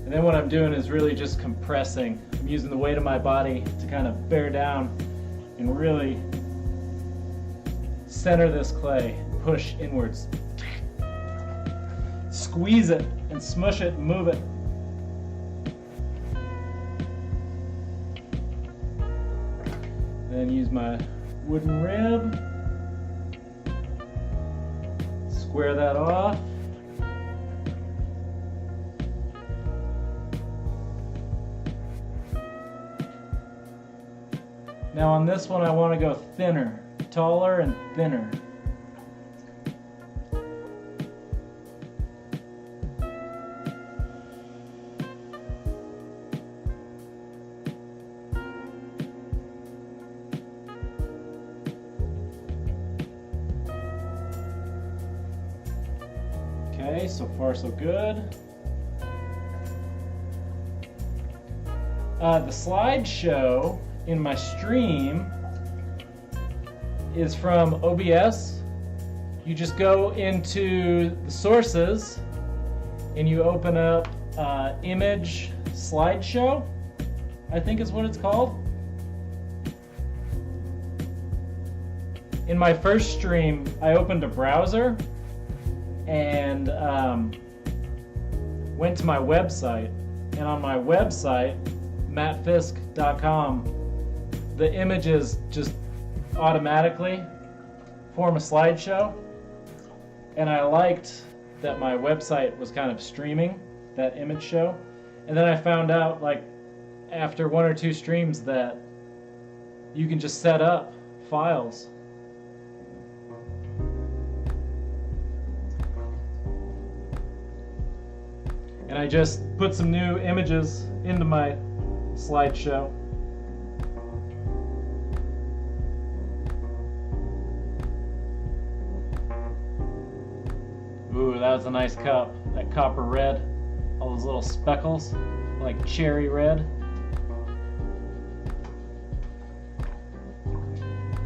And then what I'm doing is really just compressing. I'm using the weight of my body to kind of bear down and really center this clay, push inwards. Squeeze it and smush it and move it. Then use my wooden rib, square that off. Now on this one I want to go thinner, taller and thinner. Okay, so far so good. The slideshow in my stream is from OBS. You just go into the sources and you open up image slideshow, I think is what it's called. In my first stream, I opened a browser and went to my website, and on my website, mattfisk.com, the images just automatically form a slideshow, and I liked that my website was kind of streaming that image show. And then I found out, like, after 1 or 2 streams, that you can just set up files. And I just put some new images into my slideshow. Ooh, that was a nice cup. That copper red. All those little speckles, like cherry red.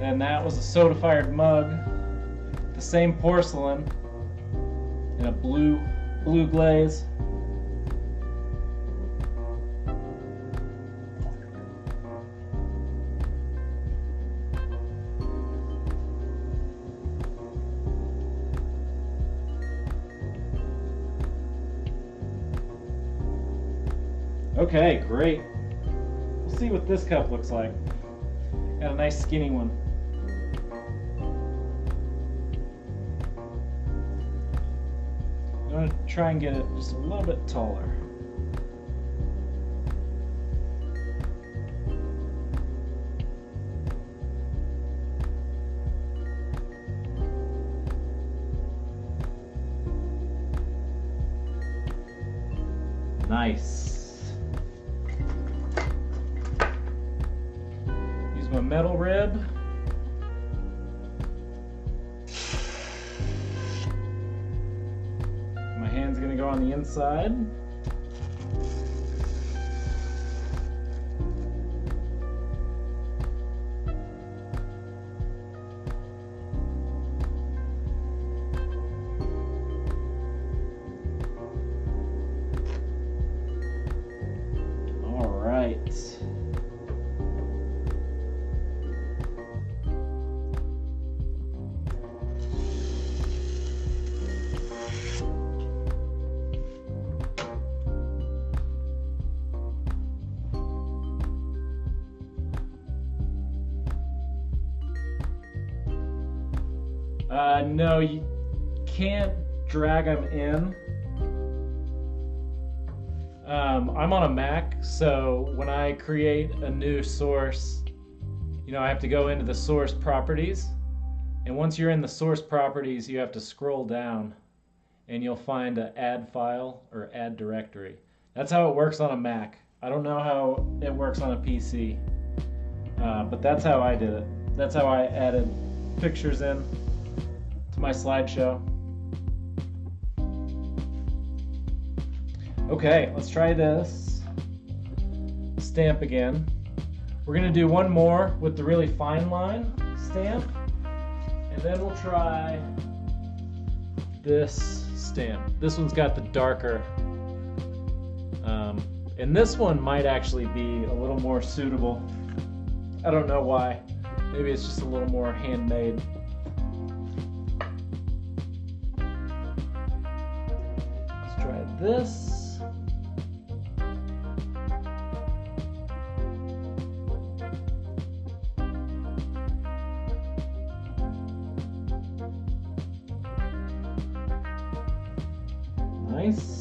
And that was a soda-fired mug. The same porcelain in a blue glaze. Okay, great. We'll see what this cup looks like. Got a nice skinny one. I'm going to try and get it just a little bit taller. Nice. Use my metal rib. My hand's gonna go go on the inside. No, you can't drag them in. I'm on a Mac, so when I create a new source, I have to go into the source properties. And once you're in the source properties, you have to scroll down and you'll find an add file or add directory. That's how it works on a Mac. I don't know how it works on a PC, but that's how I did it. That's how I added pictures in to my slideshow. Okay, let's try this stamp again. We're gonna do one more with the really fine line stamp, and then we'll try this stamp. This one's got the darker, and this one might actually be a little more suitable. I don't know why. Maybe it's just a little more handmade. Let's try this. Nice.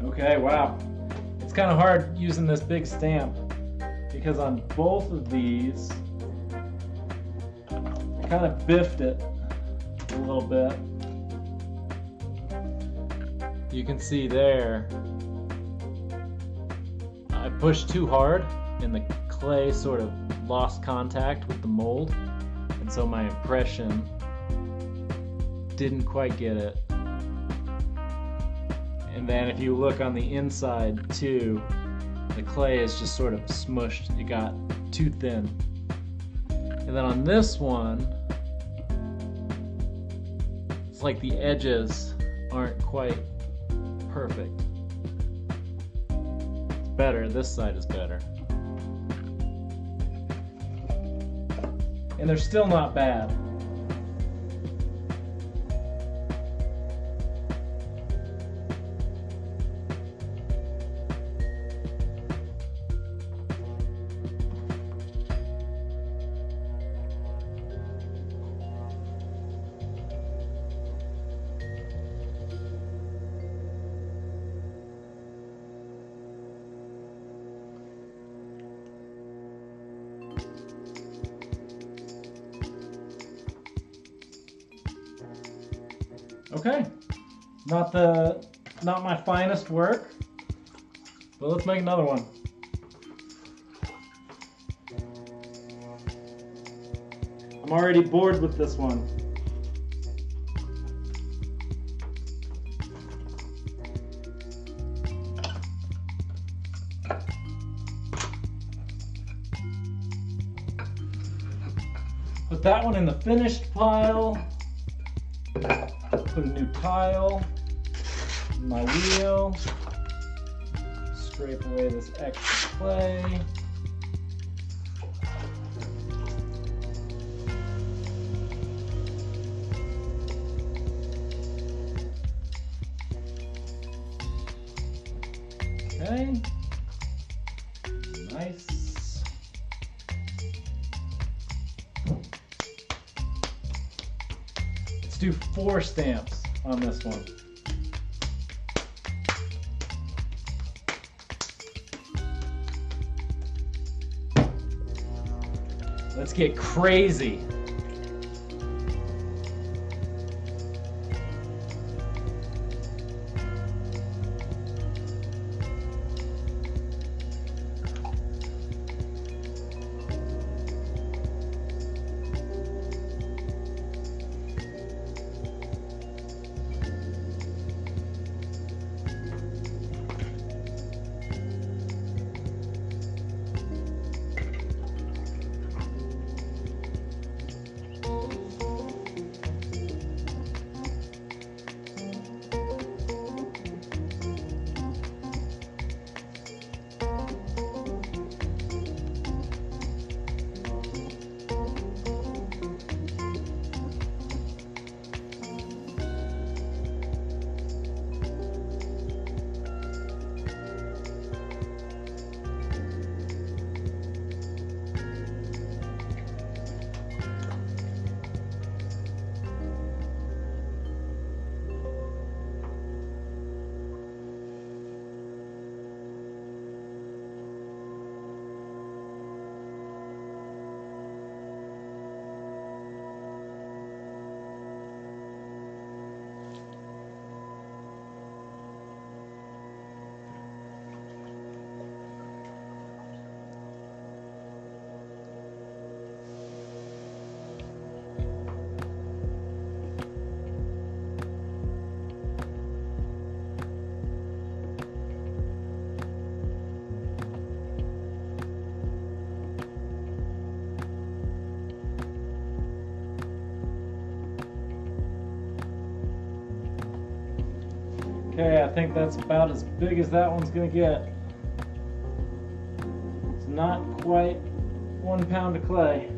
Okay, wow. It's kind of hard using this big stamp because on both of these, I kind of biffed it a little bit. You can see there, I pushed too hard and the clay sort of lost contact with the mold, and so my impression didn't quite get it. And then if you look on the inside too, the clay is just sort of smushed. It got too thin. And then on this one, it's like the edges aren't quite perfect. It's better, this side is better. And they're still not bad. Okay, not my finest work, but let's make another one. I'm already bored with this one. Put that one in the finished pile. Put a new tile in my wheel. Scrape away this extra clay. Okay. Nice. Let's do 4 stamps on this one. Let's get crazy. Okay, I think that's about as big as that one's gonna get. It's not quite 1 pound of clay.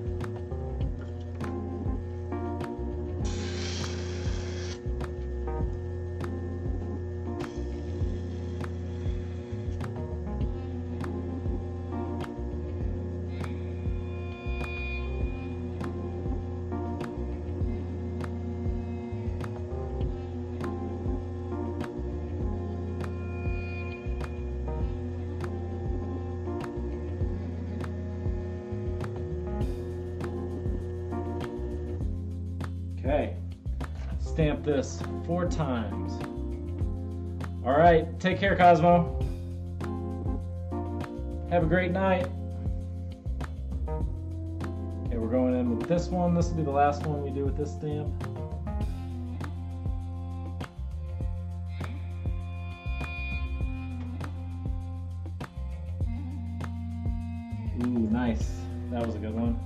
Okay, stamp this 4 times. All right, take care, Cosmo. Have a great night. Okay, we're going in with this one. This will be the last one we do with this stamp. Ooh, nice. That was a good one.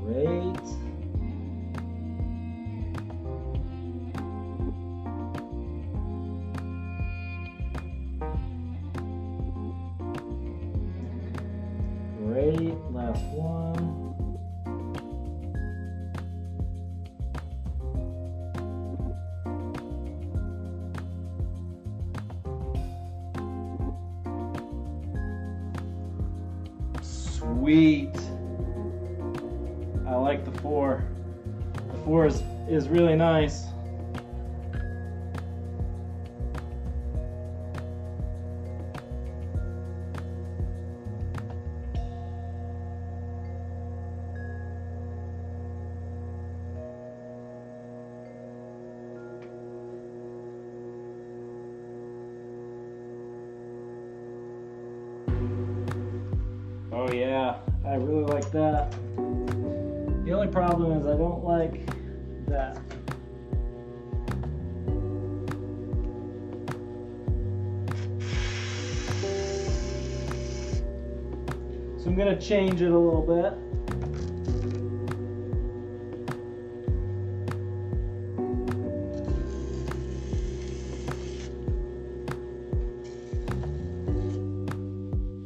Great. Great, last one. Sweet. I like the 4. The 4 is really nice. Oh yeah, I really like that. The only problem is I don't like that. So I'm gonna change it a little bit.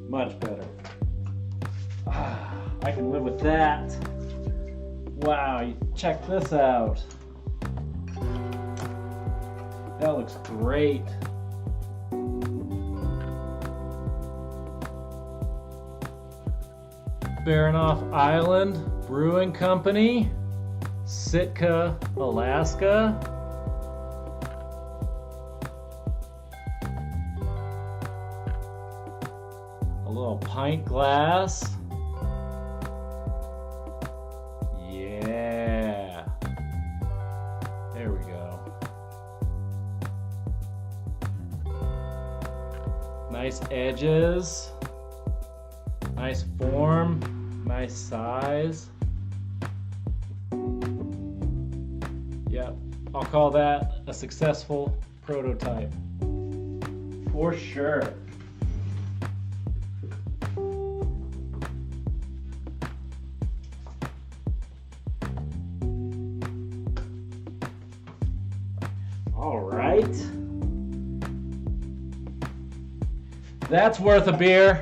Much better. I can live with that. Wow, check this out. That looks great. Baranoff Island Brewing Company. Sitka, Alaska. A little pint glass. Yeah. There we go. Nice edges. Nice form. Nice size. Yep. I'll call that a successful prototype. For sure. All right. That's worth a beer.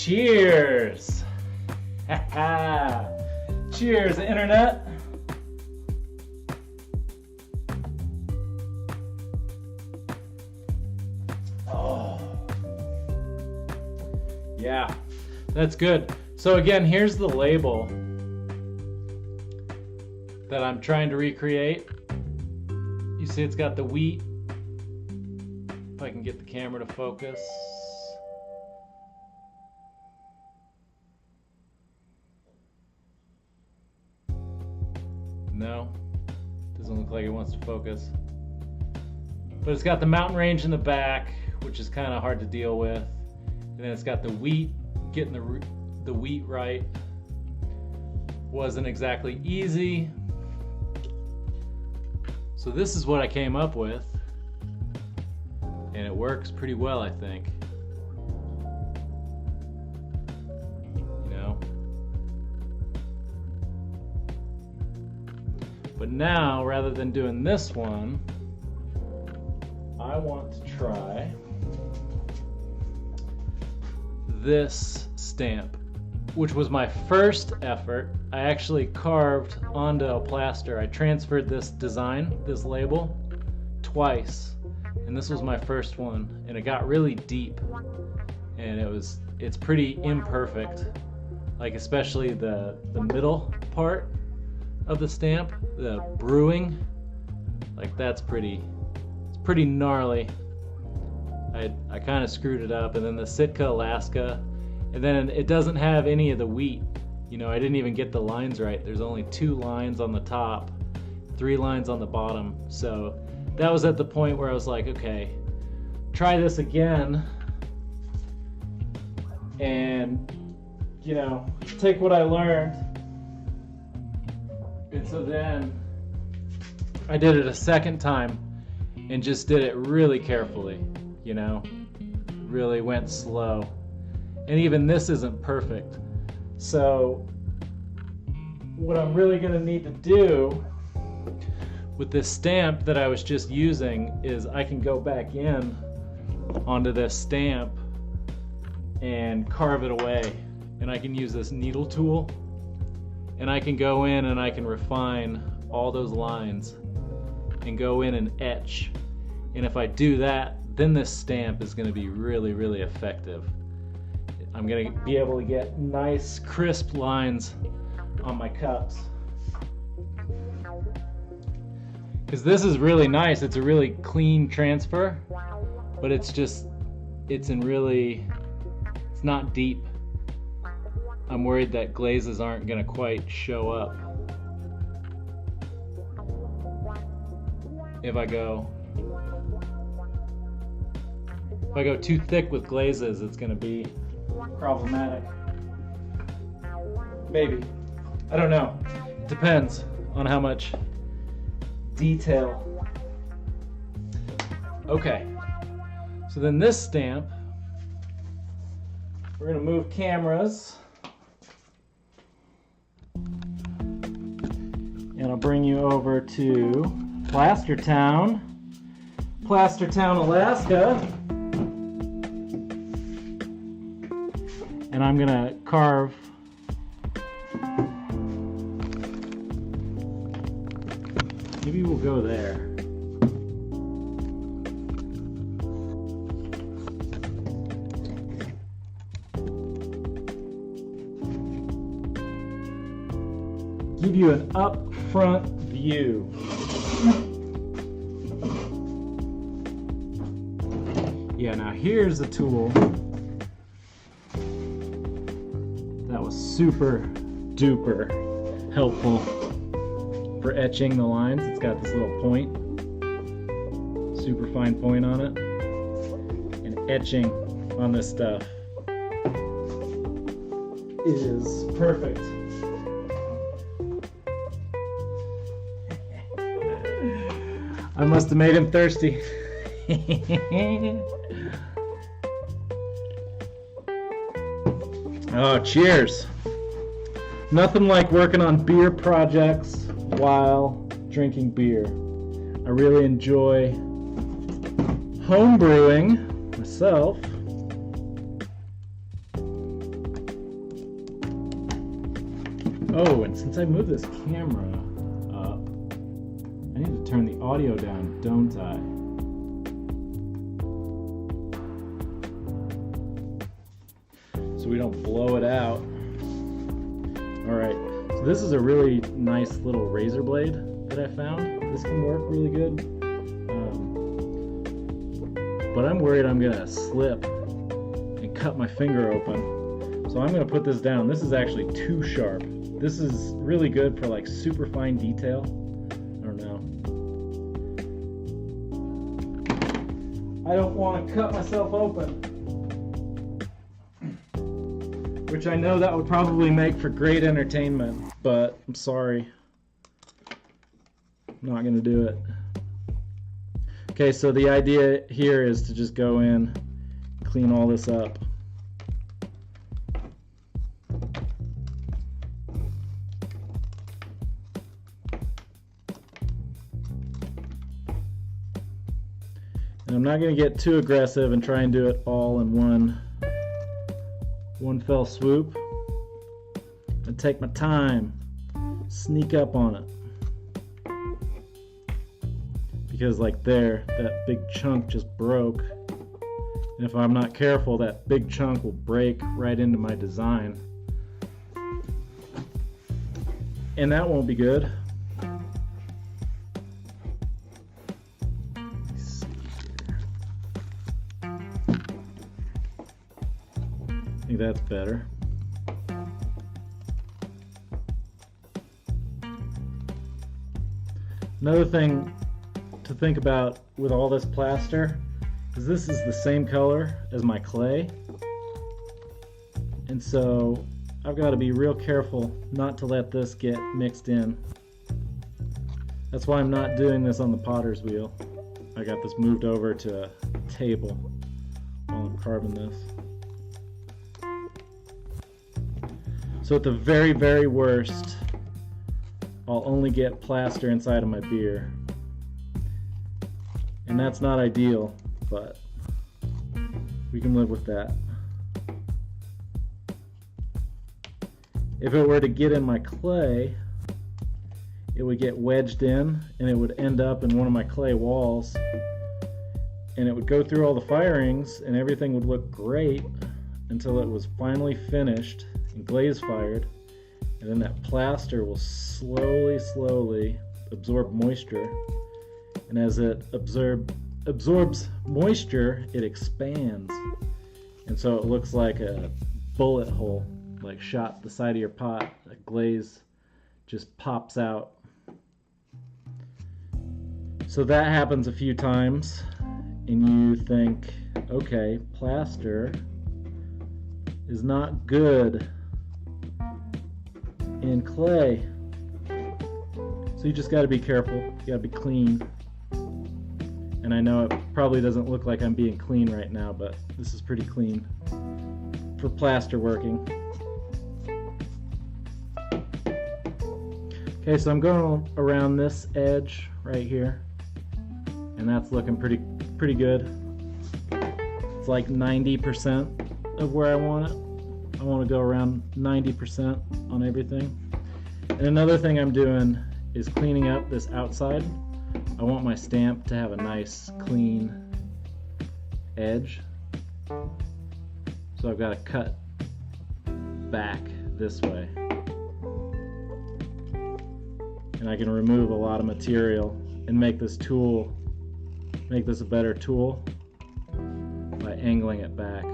Cheers! Cheers, internet! Oh. Yeah, that's good. So again, here's the label that I'm trying to recreate. You see it's got the wheat. If I can get the camera to focus. No, doesn't look like it wants to focus. But it's got the mountain range in the back, which is kind of hard to deal with. And then it's got the wheat. Getting the wheat right wasn't exactly easy. So this is what I came up with. And it works pretty well, I think. But now, rather than doing this one, I want to try this stamp, which was my first effort. I actually carved onto a plaster. I transferred this design, this label, twice. And this was my first one. And it got really deep. And it's pretty imperfect. Like especially the middle part of the stamp, the brewing, like it's pretty gnarly. I kind of screwed it up. And then the Sitka, Alaska, and then it doesn't have any of the wheat. You know, I didn't even get the lines right. There's only 2 lines on the top, 3 lines on the bottom. So that was at the point where I was like, okay, try this again and, you know, take what I learned. And so then I did it a second time and just did it really carefully, you know, really went slow. And even this isn't perfect. So what I'm really going to need to do with this stamp that I was just using is I can go back in onto this stamp and carve it away. And I can use this needle tool. And I can go in and I can refine all those lines and go in and etch. And if I do that, then this stamp is going to be really, really effective. I'm going to be able to get nice, crisp lines on my cups. Because this is really nice. It's a really clean transfer, but it's not deep. I'm worried that glazes aren't going to quite show up. If I go too thick with glazes, it's going to be problematic. Maybe. I don't know. It depends on how much detail. Okay. So then this stamp, we're going to move cameras. And I'll bring you over to Plaster Town, Alaska. And I'm gonna carve maybe we'll go there. Give you an up-front view. Yeah, now here's a tool that was super duper helpful for etching the lines. It's got this little point, super fine point on it, and etching on this stuff is perfect. I must have made him thirsty. Oh, cheers. Nothing like working on beer projects while drinking beer. I really enjoy home brewing myself. Oh, and since I moved this camera up, I need to turn the audio down, don't I? So we don't blow it out. Alright, so this is a really nice little razor blade that I found. This can work really good. But I'm worried I'm gonna slip and cut my finger open. So I'm gonna put this down. This is actually too sharp. This is really good for like super fine detail. I don't want to cut myself open, which I know that would probably make for great entertainment, but I'm sorry, I'm not going to do it. Okay, so the idea here is to just go in, clean all this up. And I'm not going to get too aggressive and try and do it all in one fell swoop. I take my time, sneak up on it. Because like there, that big chunk just broke. And if I'm not careful, that big chunk will break right into my design. And that won't be good. I think that's better. Another thing to think about with all this plaster is this is the same color as my clay, and so I've got to be real careful not to let this get mixed in. That's why I'm not doing this on the potter's wheel. I got this moved over to a table while I'm carving this. So at the very, very worst, I'll only get plaster inside of my beer. And that's not ideal, but we can live with that. If it were to get in my clay, it would get wedged in and it would end up in one of my clay walls, and it would go through all the firings and everything would look great until it was finally finished and glaze fired, and then that plaster will slowly absorb moisture, and as it absorbs moisture, it expands, and so it looks like a bullet hole, like shot the side of your pot. The glaze just pops out. So that happens a few times, and you think, okay, plaster is not good in clay. So you just got to be careful. You got to be clean. And I know it probably doesn't look like I'm being clean right now, but this is pretty clean for plaster working. Okay, so I'm going around this edge right here, and that's looking pretty good. It's like 90% of where I want it. I want to go around 90% on everything. And another thing I'm doing is cleaning up this outside. I want my stamp to have a nice clean edge. So I've got to cut back this way. And I can remove a lot of material and make this a better tool by angling it back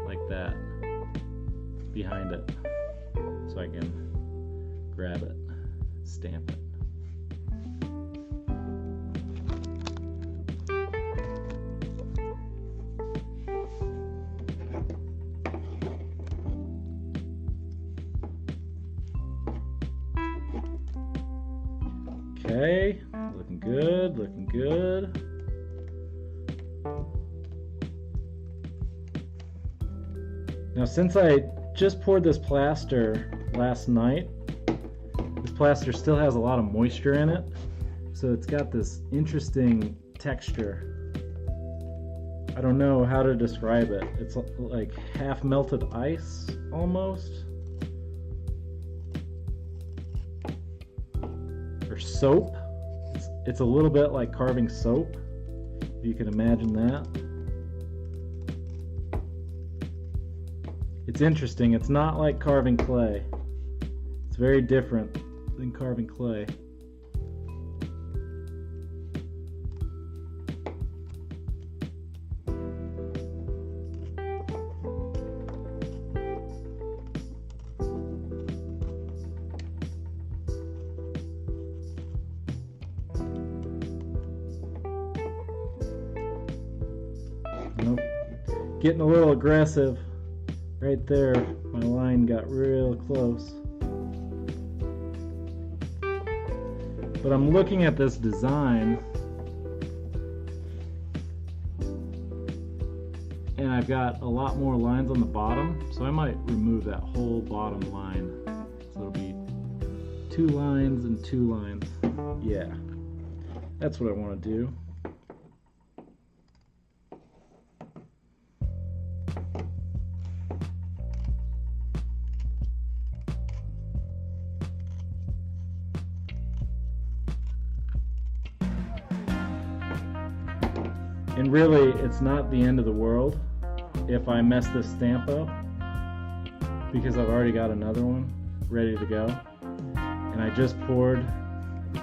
like that behind it, so I can grab it, stamp it. Okay, looking good, looking good. Now, since I just poured this plaster last night, this plaster still has a lot of moisture in it, so it's got this interesting texture. I don't know how to describe it. It's like half melted ice, almost. Or soap. It's a little bit like carving soap, if you can imagine that. It's interesting. It's not like carving clay. It's very different than carving clay. Nope. Getting a little aggressive. Right there, my line got real close. But I'm looking at this design, and I've got a lot more lines on the bottom, so I might remove that whole bottom line. So it'll be 2 lines and 2 lines. Yeah, that's what I want to do. And really, it's not the end of the world if I mess this stamp up, because I've already got another one ready to go. And I just poured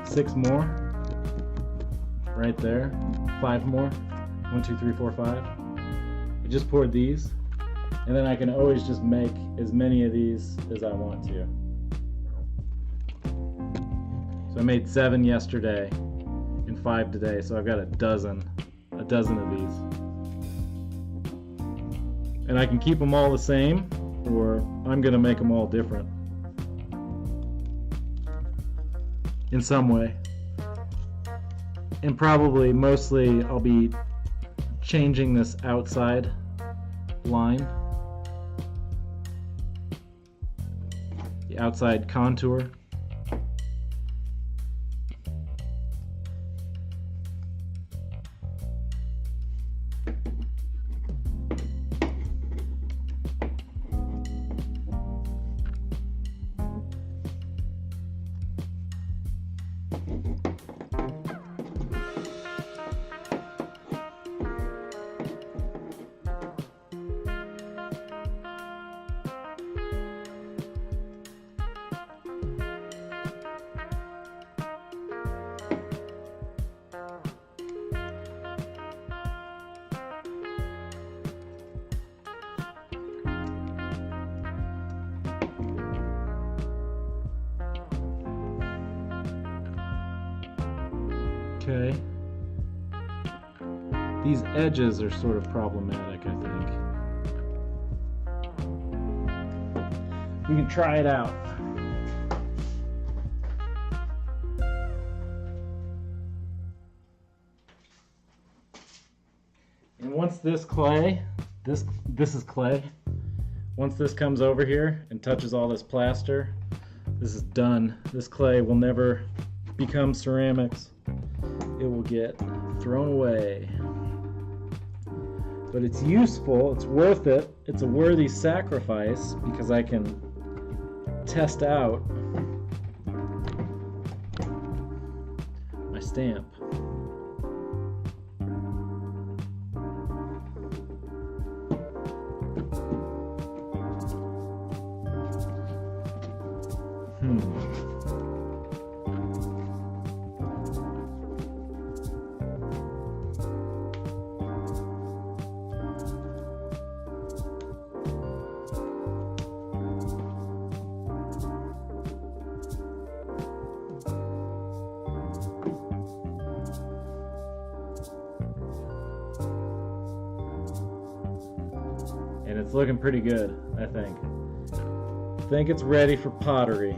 6 more right there, 5 more, 1, 2, 3, 4, 5. I just poured these, and then I can always just make as many of these as I want to. So I made 7 yesterday and 5 today, so I've got a dozen of these. And I can keep them all the same, or I'm gonna make them all different in some way. And probably mostly I'll be changing this outside line, the outside contour. Okay. These edges are sort of problematic, I think. We can try it out. And once this clay, this is clay, once this comes over here and touches all this plaster, This is done. This clay will never become ceramics. It will get thrown away. But it's useful, it's worth it. It's a worthy sacrifice because I can test out my stamp. And it's looking pretty good, I think. I think it's ready for pottery.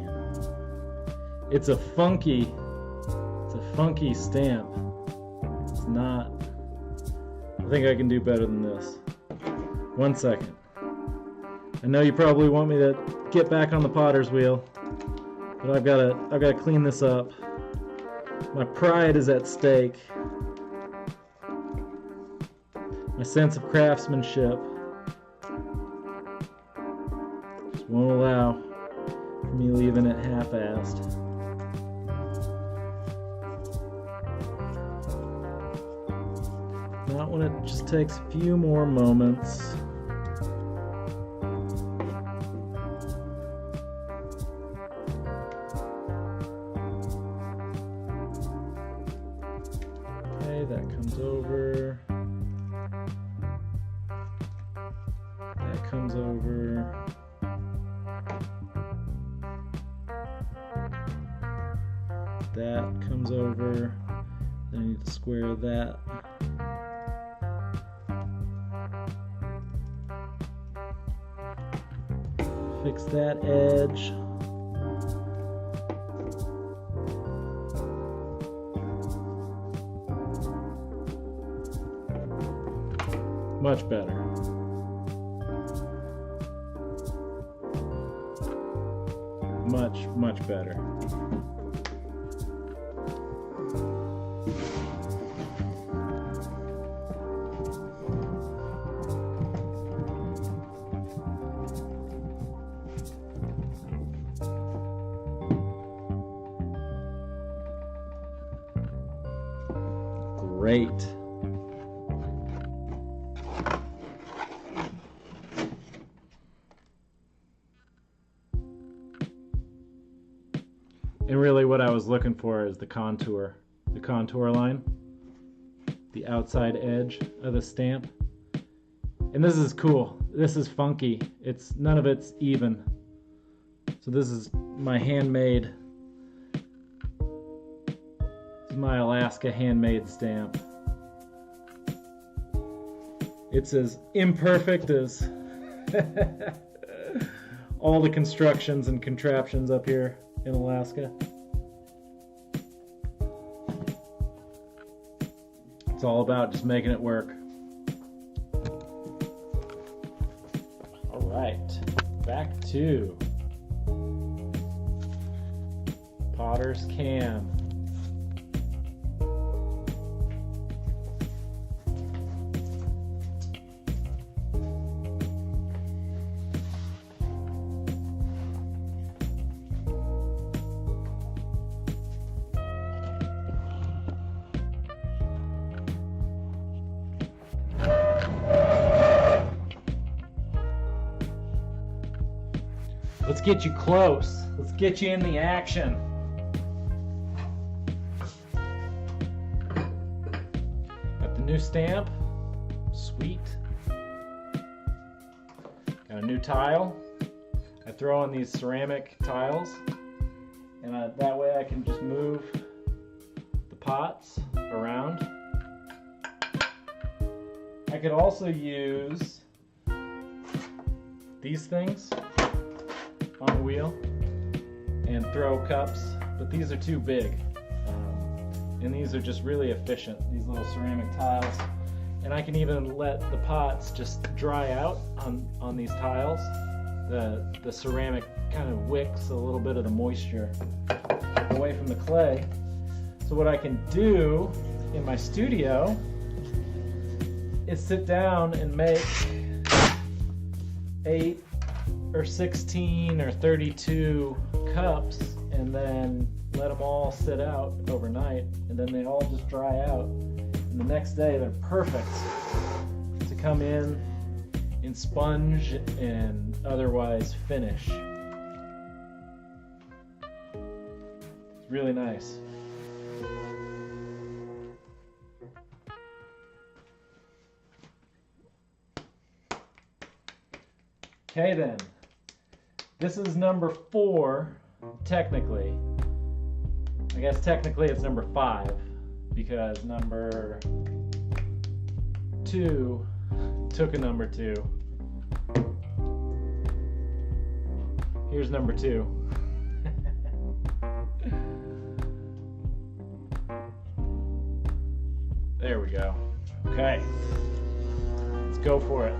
It's a funky stamp. It's not, I think I can do better than this. 1 second. I know you probably want me to get back on the potter's wheel, but I've gotta clean this up. My pride is at stake. My sense of craftsmanship just won't allow for me leaving it half-assed. Not when it just takes a few more moments. Okay, that comes over. That comes over. That comes over. Then I need to square that. Fix that edge. Much better. Much better. Great. And really what I was looking for is the contour line, the outside edge of the stamp. And this is cool. This is funky. None of it's even. So this is my handmade, my Alaska handmade stamp. It's as imperfect as all the constructions and contraptions up here in Alaska. It's all about just making it work. All right, back to Potter's Cam. Let's get you close. Let's get you in the action. Got the new stamp. Sweet. Got a new tile. I throw on these ceramic tiles, and that way I can just move the pots around. I could also use these things on the wheel and throw cups, but these are too big, and these are just really efficient, these little ceramic tiles. And I can even let the pots just dry out on these tiles, the ceramic kind of wicks a little bit of the moisture away from the clay. So what I can do in my studio is sit down and make 8 or 16 or 32 cups and then let them all sit out overnight, and then they all just dry out, and the next day they're perfect to come in and sponge and otherwise finish. It's really nice. Okay then, this is number 4, technically. I guess technically it's number 5, because number 2 took a number 2. Here's number 2. There we go. Okay, let's go for it.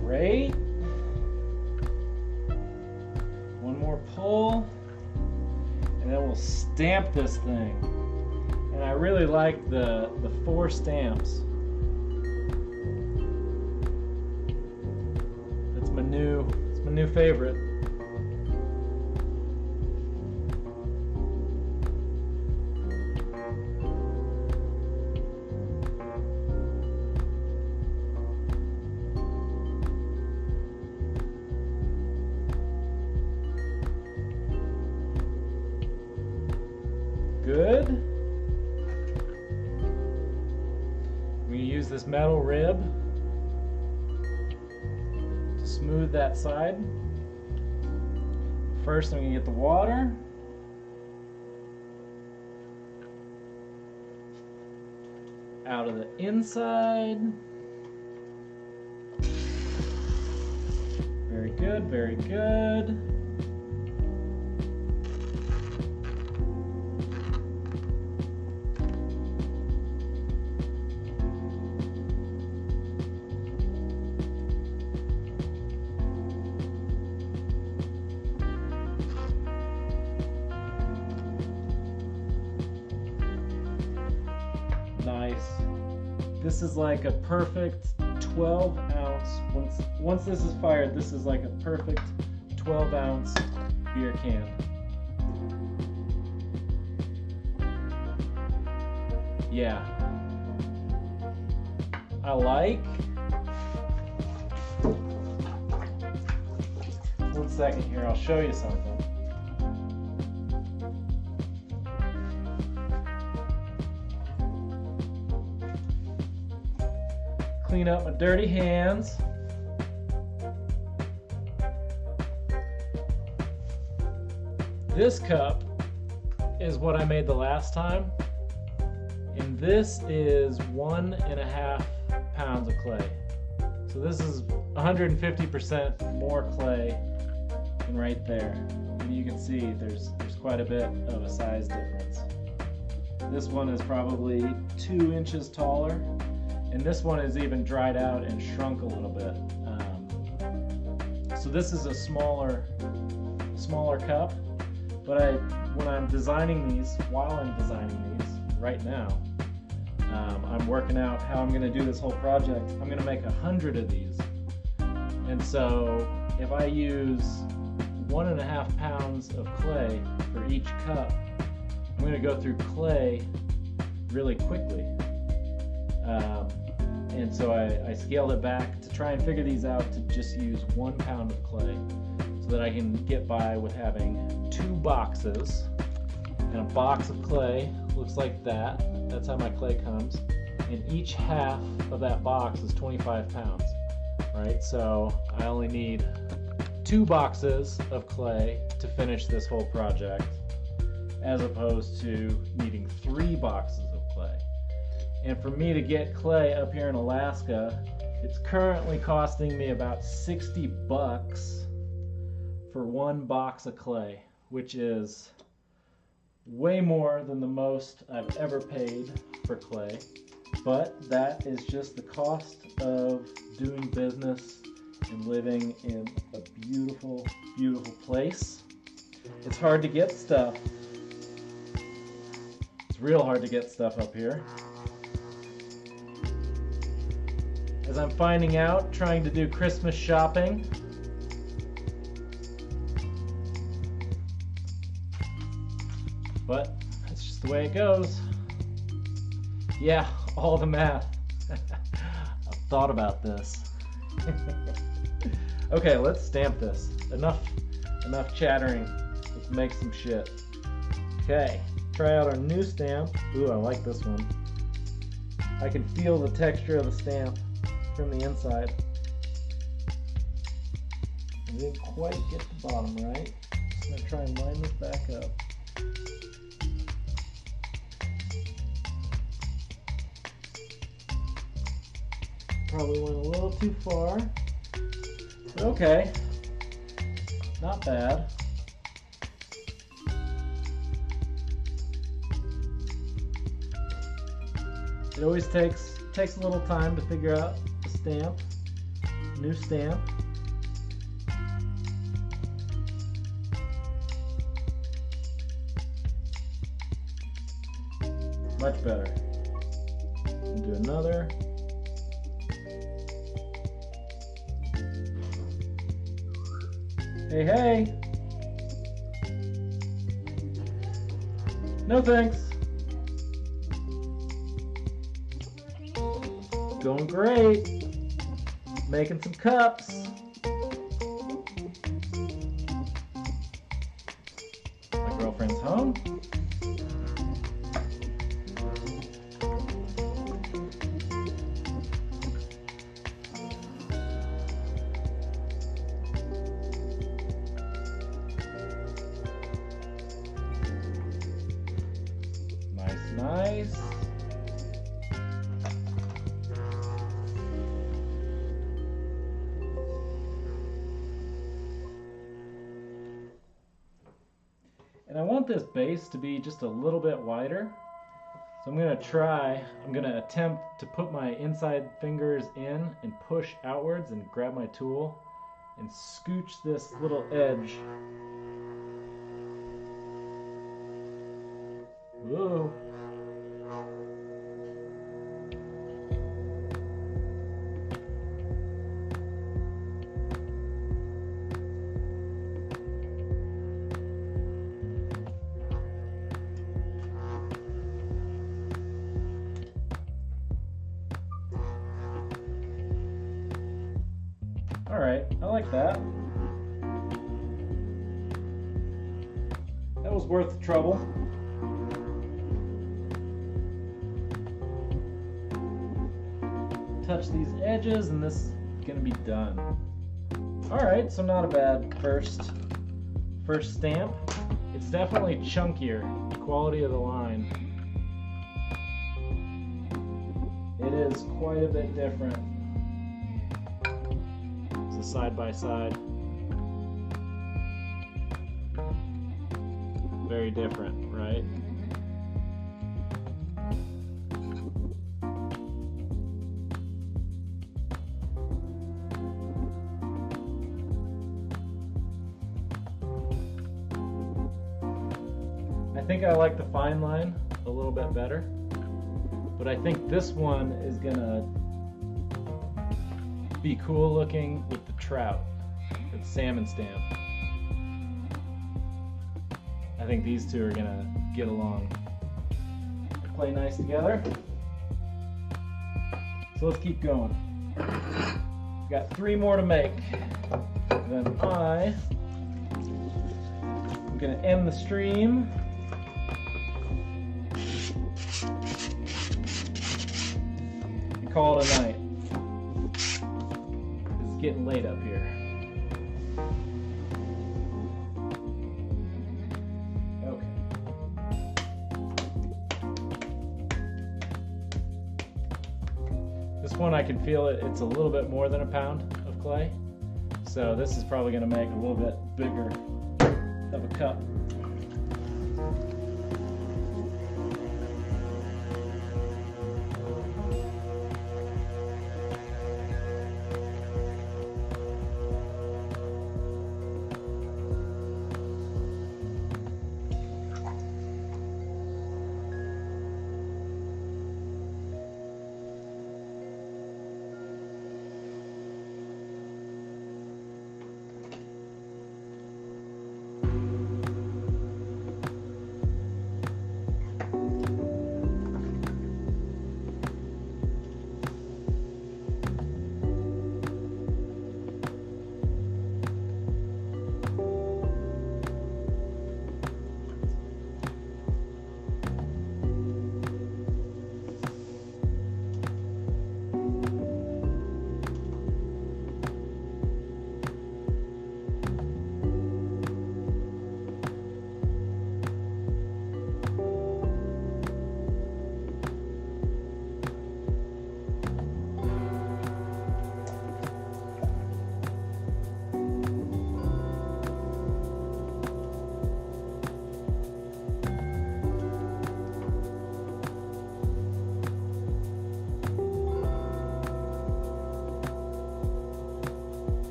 Great. One more pull, and then we'll stamp this thing. And I really like the 4 stamps. It's my new favorite. Good. We use this metal rib to smooth that side. First, I'm going to get the water. Out of the inside. Very good, very good. Nice. This is like a perfect 12 ounce. Once this is fired, this is like a perfect 12 ounce beer can. Yeah. I like. 1 second here, I'll show you something. Clean up my dirty hands. This cup is what I made the last time, and this is 1.5 pounds of clay. So this is 150% more clay than right there. And you can see there's quite a bit of a size difference. This one is probably 2 inches taller. And this one is even dried out and shrunk a little bit. So this is a smaller cup, but when I'm designing these, while I'm designing these right now, I'm working out how I'm going to do this whole project. I'm going to make 100 of these, and so if I use 1.5 pounds of clay for each cup, I'm going to go through clay really quickly. And so I scaled it back to try and figure these out to just use 1 pound of clay so that I can get by with having 2 boxes. And a box of clay looks like that. That's how my clay comes. And each half of that box is 25 pounds, right? So I only need 2 boxes of clay to finish this whole project, as opposed to needing 3 boxes of clay. And for me to get clay up here in Alaska, it's currently costing me about 60 bucks for 1 box of clay, which is way more than the most I've ever paid for clay. But that is just the cost of doing business and living in a beautiful, beautiful place. It's hard to get stuff. It's real hard to get stuff up here. As I'm finding out, trying to do Christmas shopping. But that's just the way it goes. Yeah, all the math. I've thought about this. Okay, let's stamp this. Enough chattering. Let's make some shit. Okay, try out our new stamp. Ooh, I like this one. I can feel the texture of the stamp from the inside. I didn't quite get the bottom right. Just gonna try and line this back up. Probably went a little too far, but okay, not bad. It always takes a little time to figure out a stamp, new stamp. Much better. And do another. Hey, hey! No thanks. Going great. Making some cups. My girlfriend's home. Nice. And I want this base to be just a little bit wider. So I'm going to attempt to put my inside fingers in and push outwards and grab my tool and scooch this little edge. Whoa. All right, I like that. That was worth the trouble. Touch these edges and this is gonna be done. All right, so not a bad first stamp. It's definitely chunkier, quality of the line. It is quite a bit different. It's a side by side. Very different, right? think I like the fine line a little bit better, but I think this one is gonna be cool looking with the trout, with salmon stamp. I think these two are gonna get along, play nice together. So let's keep going. We've got 3 more to make. And then I'm gonna end the stream. And call it a night. It's getting late up here. This one I can feel it's a little bit more than a pound of clay. So this is probably going to make a little bit bigger of a cup.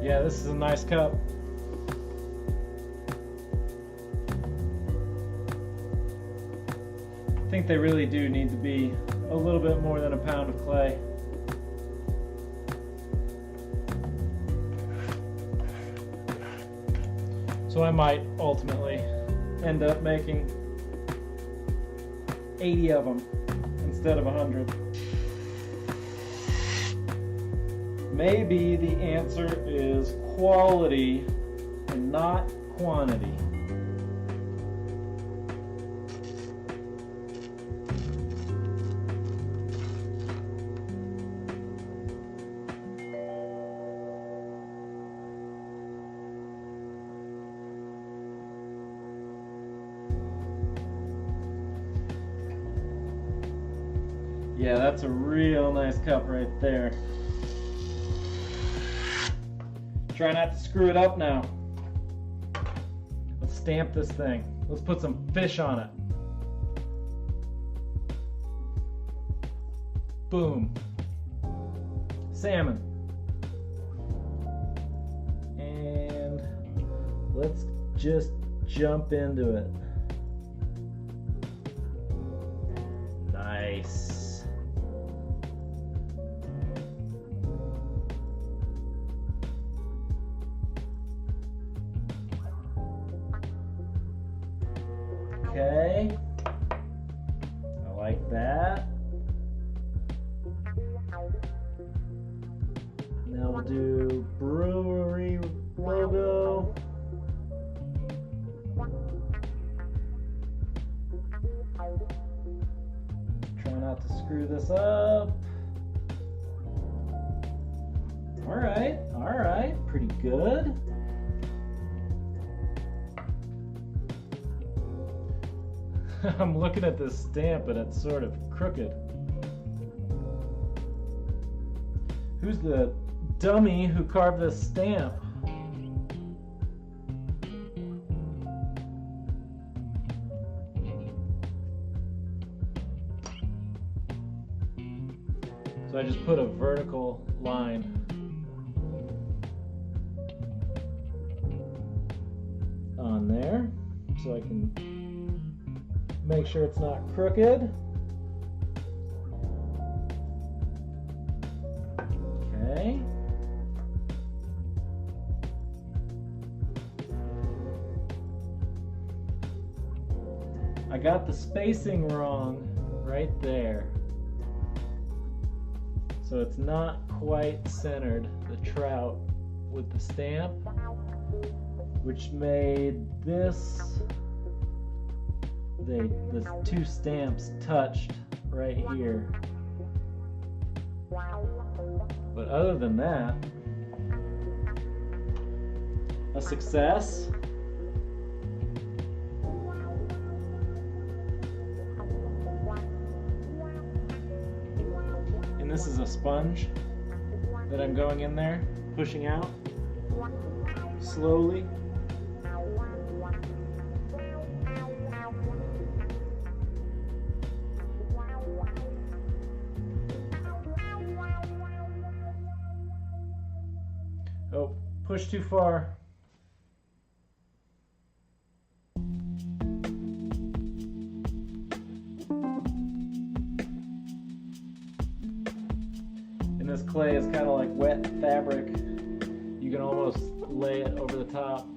Yeah, this is a nice cup. I think they really do need to be a little bit more than a pound of clay. So I might ultimately end up making 80 of them instead of 100. Maybe the answer is quality and not quantity. Yeah, that's a real nice cup right there. Try not to screw it up now. Let's stamp this thing. Let's put some fish on it. Boom. Salmon. And let's just jump into it. Nice. Okay. I like that. Now we'll do brewery logo. Try not to screw this up. All right, pretty good. I'm looking at this stamp and it's sort of crooked. Who's the dummy who carved this stamp? So I just put a vertical line on there so I can make sure it's not crooked. Okay. I got the spacing wrong right there. So it's not quite centered, the trout with the stamp, which made this, the two stamps touched right here. But other than that, a success. And this is a sponge that I'm going in there, pushing out slowly. Oh, push too far. And this clay is kind of like wet fabric. You can almost lay it over the top.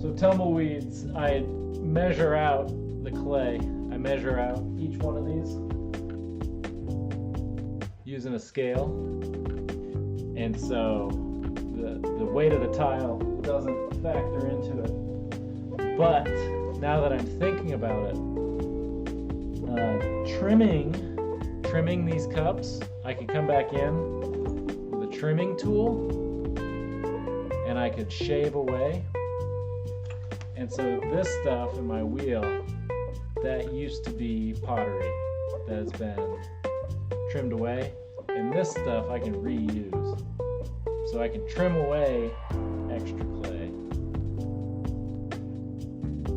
So tumbleweeds, I measure out the clay. I measure out each one of these using a scale. And so the weight of the tile doesn't factor into it. But now that I'm thinking about it, trimming these cups, I could come back in with a trimming tool and I could shave away. And so this stuff in my wheel, that used to be pottery that has been trimmed away. And this stuff I can reuse. So I can trim away extra clay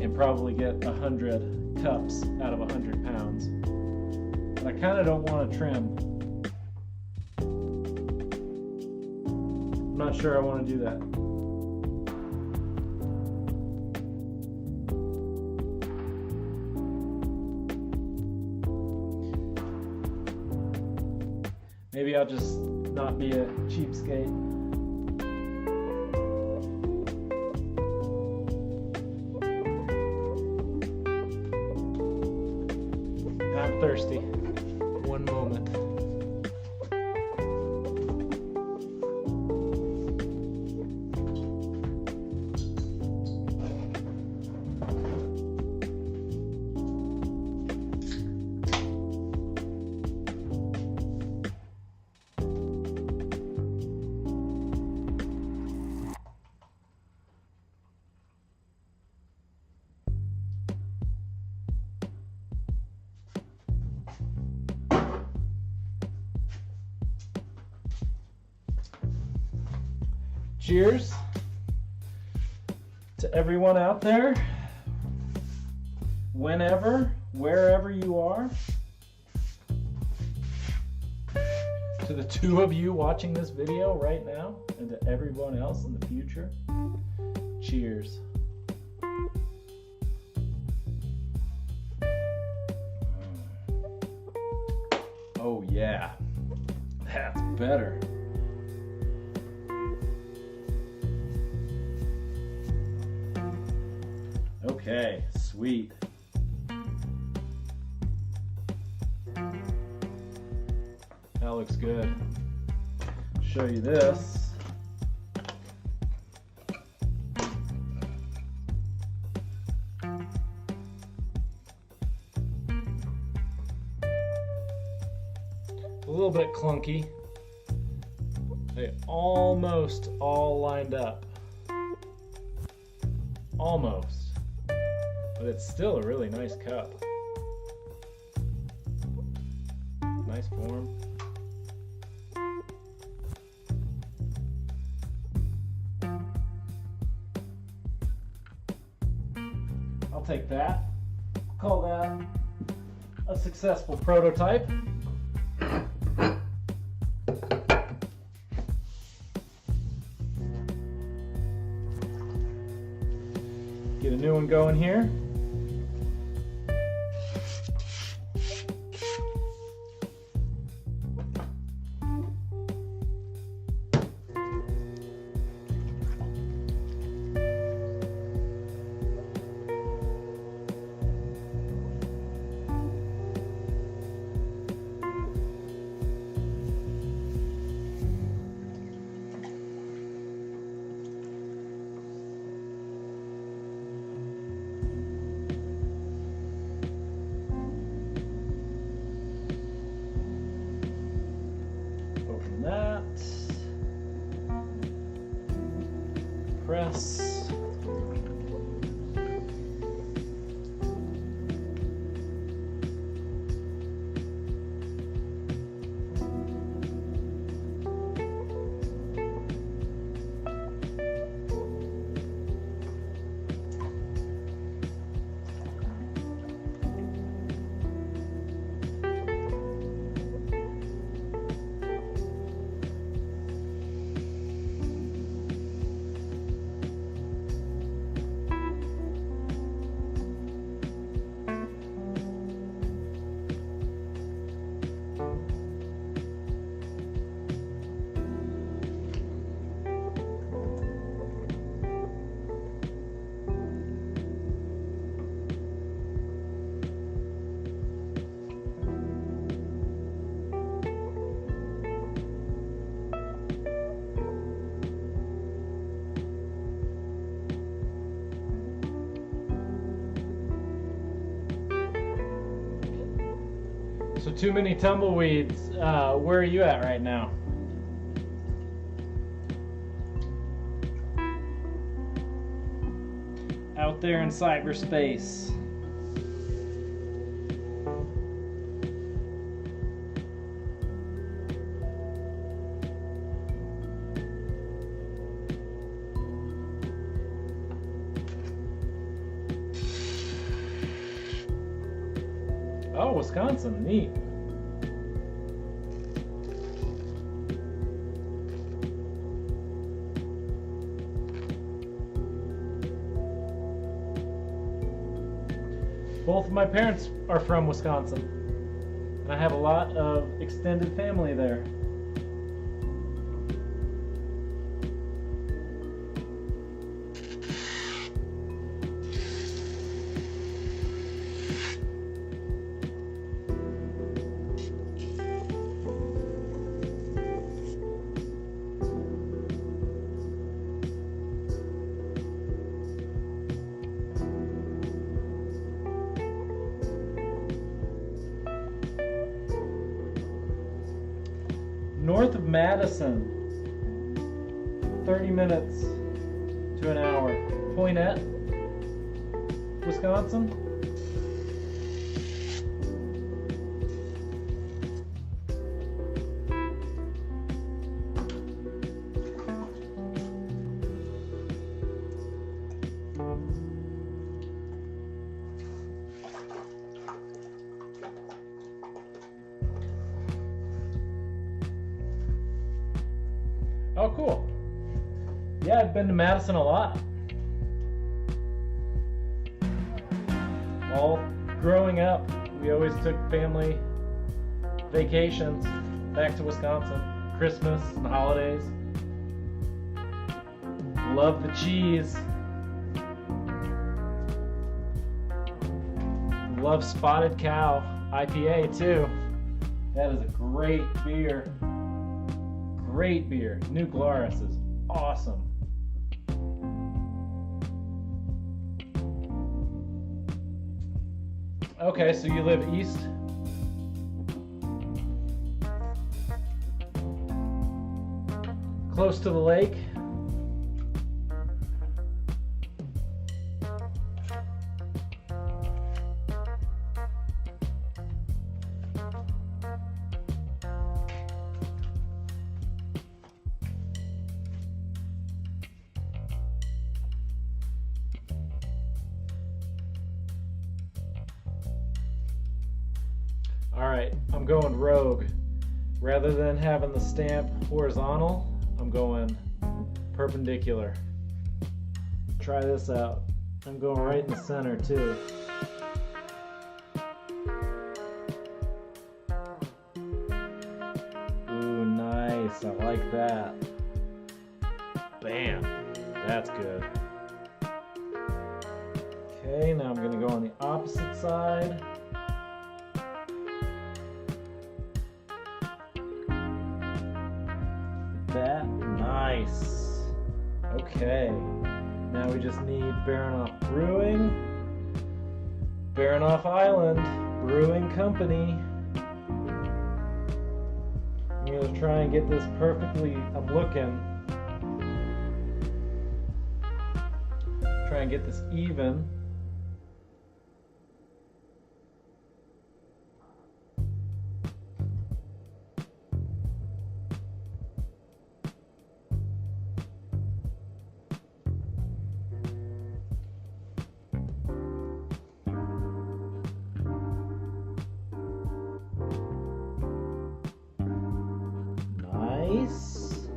and probably get 100 cups out of 100 pounds. But I kind of don't want to trim. I'm not sure I want to do that. Maybe I'll just not be a cheapskate. I'm thirsty. One moment. Cheers to everyone out there, whenever, wherever you are. To the two of you watching this video right now, and to everyone else in the future. Cheers. Oh yeah, that's better. Okay, sweet. That looks good. Show you this. A little bit clunky. They almost all lined up. Almost. But it's still a really nice cup. Nice form. I'll take that. Call that a successful prototype. Get a new one going here. That. Press. So too many tumbleweeds. Where are you at right now? Out there in cyberspace. Oh, Wisconsin, neat. Both of my parents are from Wisconsin, and I have a lot of extended family there. North of Madison, 30 minutes to an hour. Poinette, Wisconsin. Oh, cool. Yeah, I've been to Madison a lot. all growing up, we always took family vacations back to Wisconsin, Christmas and holidays. Love the cheese. Love Spotted Cow IPA too. That is a great beer. Great beer. New Glarus is awesome. Okay, so you live east? Close to the lake? Alright, I'm going rogue. Rather than having the stamp horizontal, I'm going perpendicular. Try this out. I'm going right in the center too. Ooh, nice. I like that. Bam. That's good. Okay, now I'm going to go on the opposite side. That nice. Okay, now we just need Baranoff Brewing, Baranoff Island Brewing Company. I'm gonna try and get this perfectly. I'm looking. Try and get this even. Nice.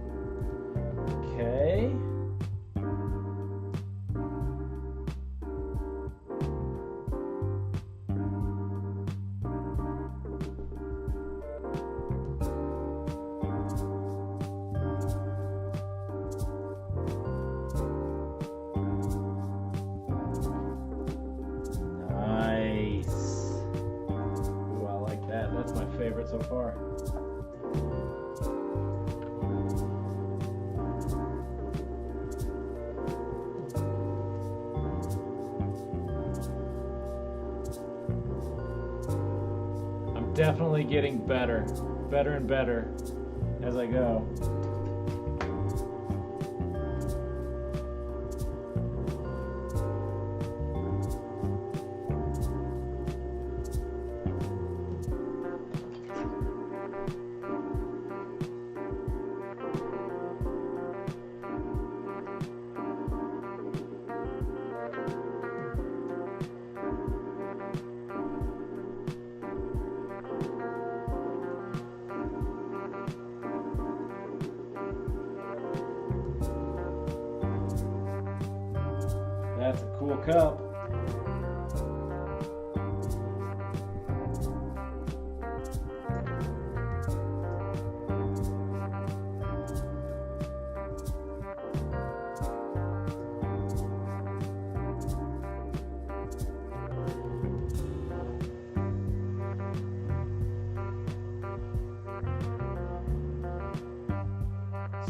Okay. Nice. Ooh, I like that. That's my favorite so far. Definitely getting better and better as I go. That's a cool cup.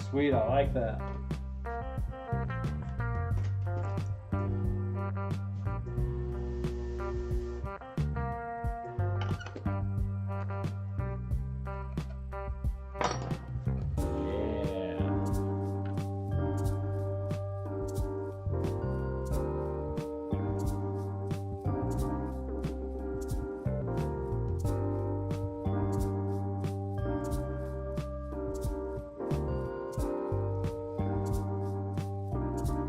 Sweet, I like that.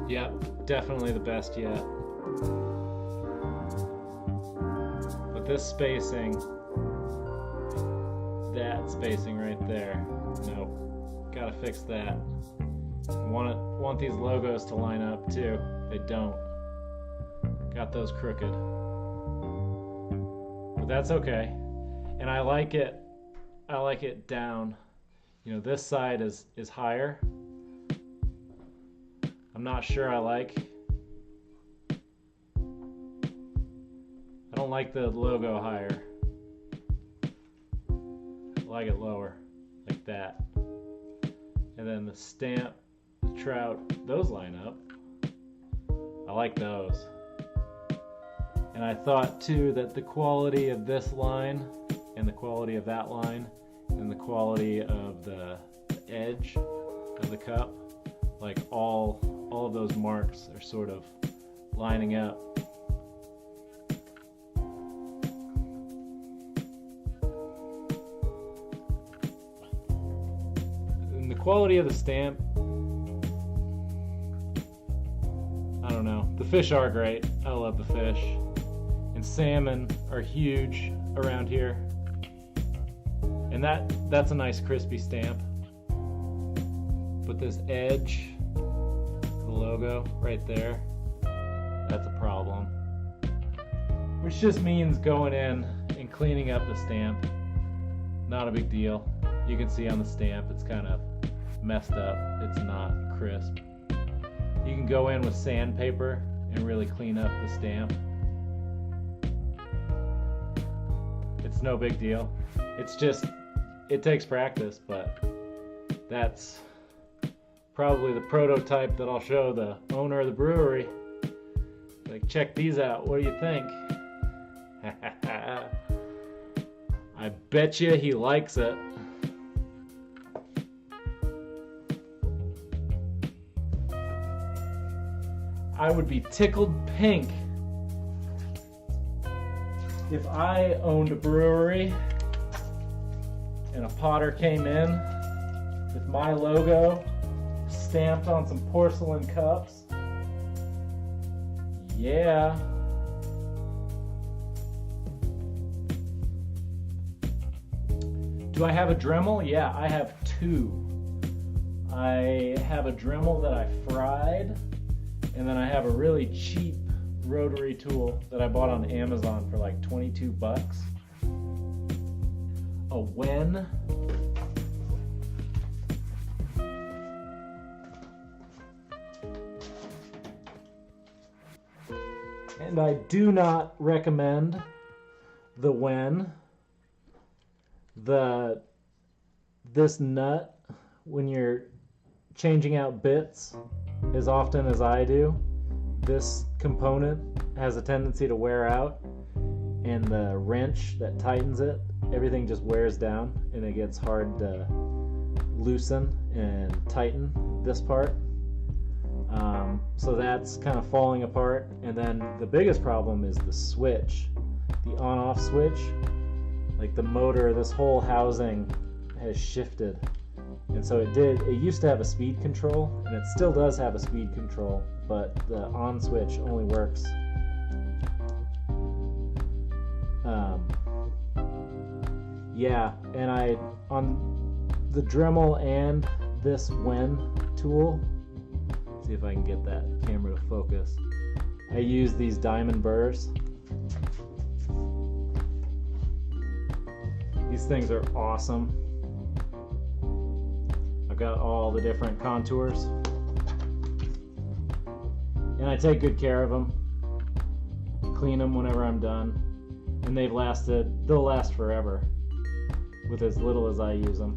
Yep, definitely the best yet. But this spacing, that spacing right there, nope, gotta fix that. Want these logos to line up too. They don't. Got those crooked. That's okay. And I like it down. You know, this side is higher. I'm not sure I don't like the logo higher. I like it lower, like that. And then the stamp, the trout, those line up. I like those. And I thought too that the quality of this line and the quality of that line and the quality of the edge of the cup, like all of those marks are sort of lining up. And the quality of the stamp, I don't know. The fish are great. I love the fish. And salmon are huge around here. And that's a nice crispy stamp. But this edge, the logo right there, that's a problem. Which just means going in and cleaning up the stamp. Not a big deal. You can see on the stamp it's kind of messed up. It's not crisp. You can go in with sandpaper and really clean up the stamp. It's no big deal. It's just, it takes practice, but that's probably the prototype that I'll show the owner of the brewery. Like, check these out. What do you think? I bet you he likes it. I would be tickled pink if I owned a brewery and a potter came in with my logo stamped on some porcelain cups. Yeah. Do I have a Dremel? Yeah, I have two. I have a Dremel that I fried, and then I have a really cheap rotary tool that I bought on Amazon for like 22 bucks. A Wen. And I do not recommend the Wen. This nut, when you're changing out bits as often as I do, this component has a tendency to wear out, and the wrench that tightens it, everything just wears down and it gets hard to loosen and tighten this part. So that's kind of falling apart. And then the biggest problem is the switch, the on-off switch. Like the motor, this whole housing has shifted. And so it used to have a speed control, and it still does have a speed control, but the on switch only works yeah, and on the Dremel and this Wen tool, see if I can get that camera to focus, I use these diamond burrs. These things are awesome. I've got all the different contours, and I take good care of them, clean them whenever I'm done, and they'll last forever with as little as I use them.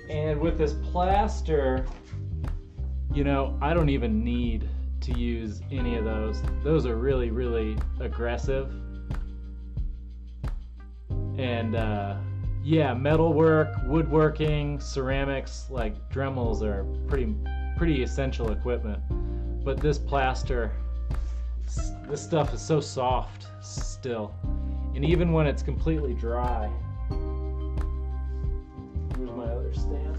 And with this plaster, you know, I don't even need to use any of those. Those are really, really aggressive. And yeah, metalwork, woodworking, ceramics, like Dremels are pretty essential equipment. But this plaster, this stuff is so soft still. And even when it's completely dry, here's my other stamp.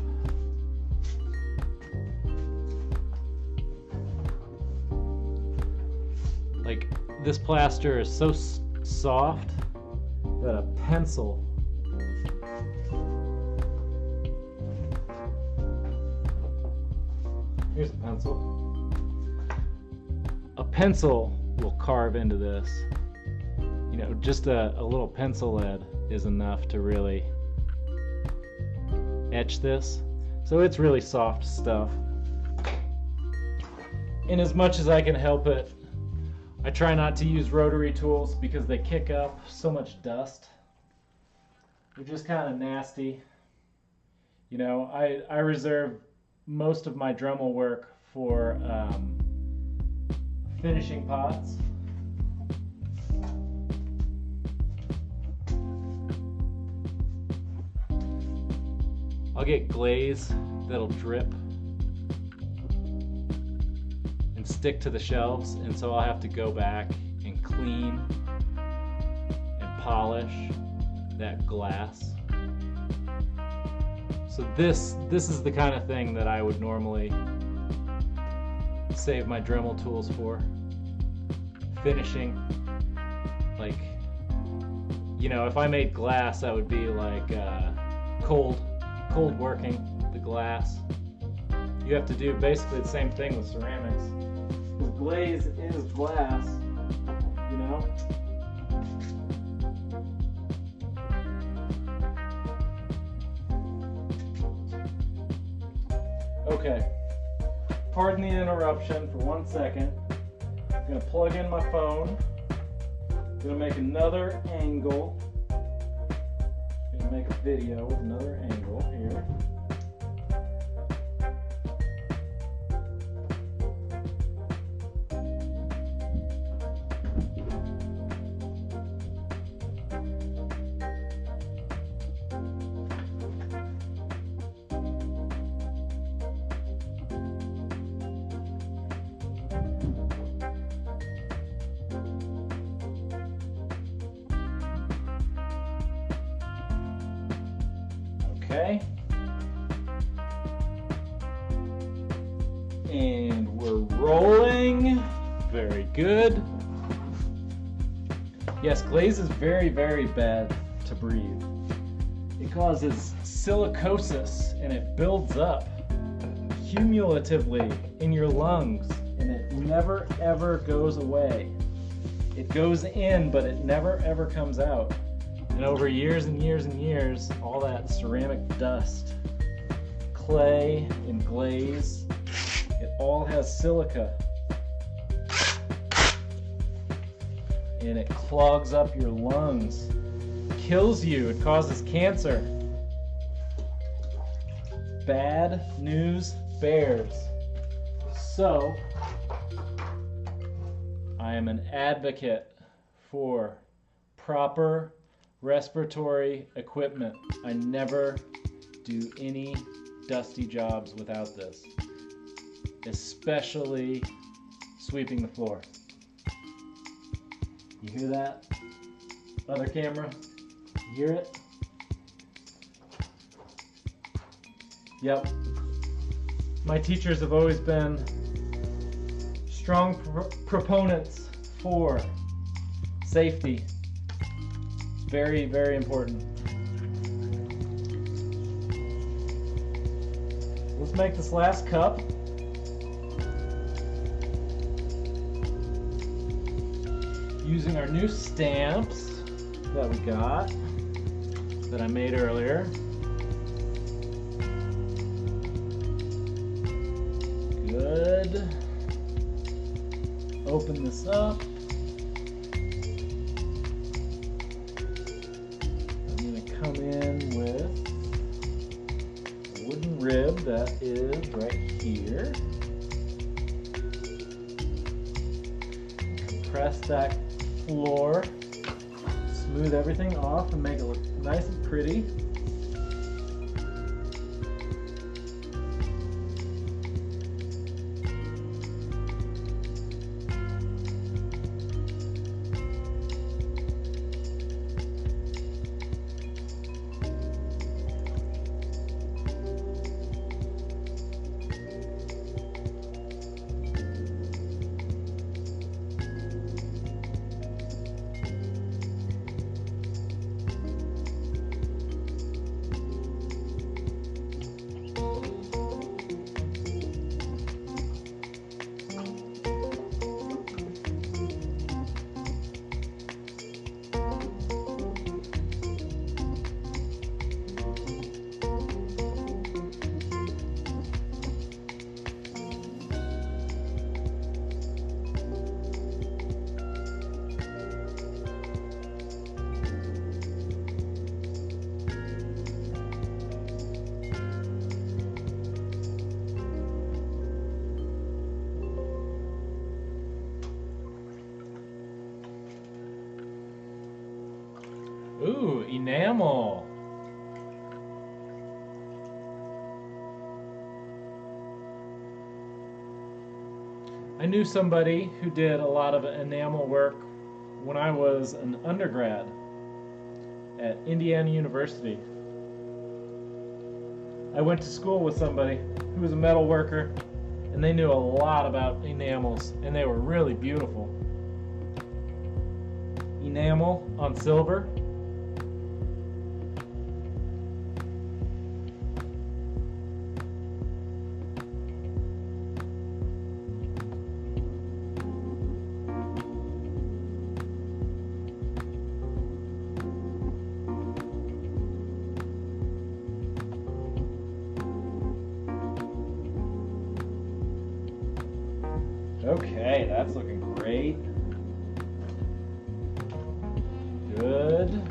Like, this plaster is so soft that a pencil Here's a pencil. A pencil will carve into this. You know, just a little pencil lead is enough to really etch this. So it's really soft stuff. And as much as I can help it, I try not to use rotary tools because they kick up so much dust. They're just kind of nasty. You know, I reserve most of my Dremel work for finishing pots. I'll get glaze that'll drip and stick to the shelves, and so I'll have to go back and clean and polish that glass. So this is the kind of thing that I would normally save my Dremel tools for. Finishing, like, you know, if I made glass, that would be like cold working the glass. You have to do basically the same thing with ceramics. Because glaze is glass, you know? Okay, pardon the interruption for 1 second. I'm gonna plug in my phone. I'm gonna make another angle. I'm gonna make a video with another angle here. Okay. And we're rolling. Very good. Yes, glaze is very, very bad to breathe. It causes silicosis and it builds up cumulatively in your lungs, and it never ever goes away. It goes in, but it never ever comes out. And over years and years and years, all that ceramic dust, clay, and glaze, it all has silica. And it clogs up your lungs, kills you, it causes cancer. Bad news bears. So, I am an advocate for proper respiratory equipment. I never do any dusty jobs without this, especially sweeping the floor. You hear that? Other camera? You hear it? Yep. My teachers have always been strong proponents for safety. Very, very important. Let's make this last cup. Using our new stamps that we got, that I made earlier. Good. Open this up. Come in with a wooden rib that is right here. Compress that floor, smooth everything off and make it look nice and pretty. Ooh, enamel. I knew somebody who did a lot of enamel work when I was an undergrad at Indiana University. I went to school with somebody who was a metal worker, and they knew a lot about enamels, and they were really beautiful. Enamel on silver. Okay, that's looking great. Good.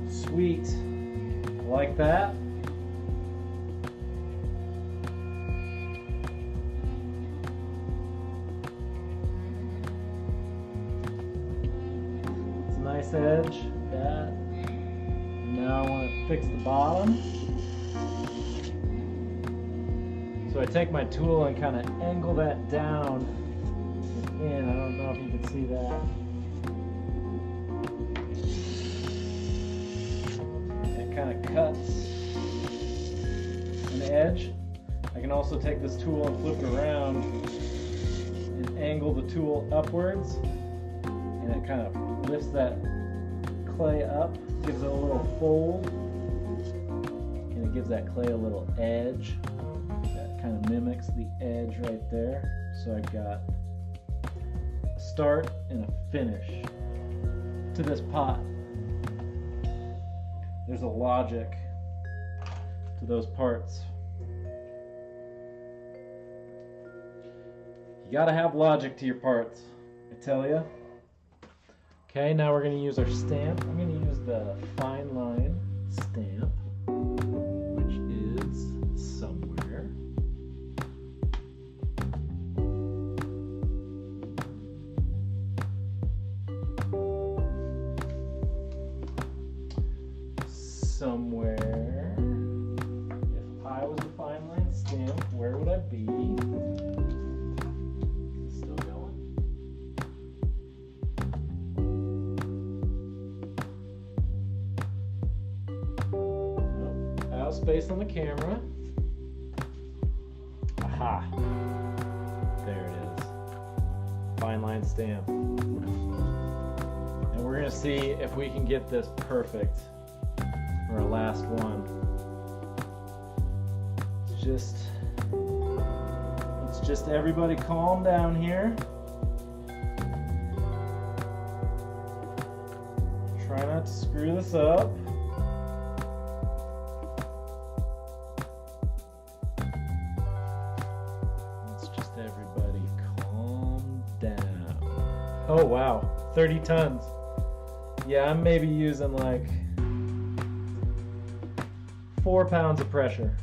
Sweet. Like that. It's a nice edge. That. Now I want to fix the bottom. So I take my tool and kind of angle that down and in. I don't know if you can see that. Kind of cuts an edge. I can also take this tool and flip it around and angle the tool upwards, and it kind of lifts that clay up, gives it a little fold, and it gives that clay a little edge. That kind of mimics the edge right there. So I've got a start and a finish to this pot. There's a logic to those parts. You gotta have logic to your parts, I tell you. Okay, now we're gonna use our stamp. I'm gonna use the fine line stamp, which is somewhere. Somewhere. If I was a fine line stamp, where would I be? Is it still going? Oh, out of space on the camera. Aha! There it is. Fine line stamp. And we're gonna see if we can get this perfect. Our last one. Let's just everybody calm down here. Try not to screw this up. Let's just everybody calm down. Oh wow, 30 tons. Yeah, I'm maybe using like 4 pounds of pressure.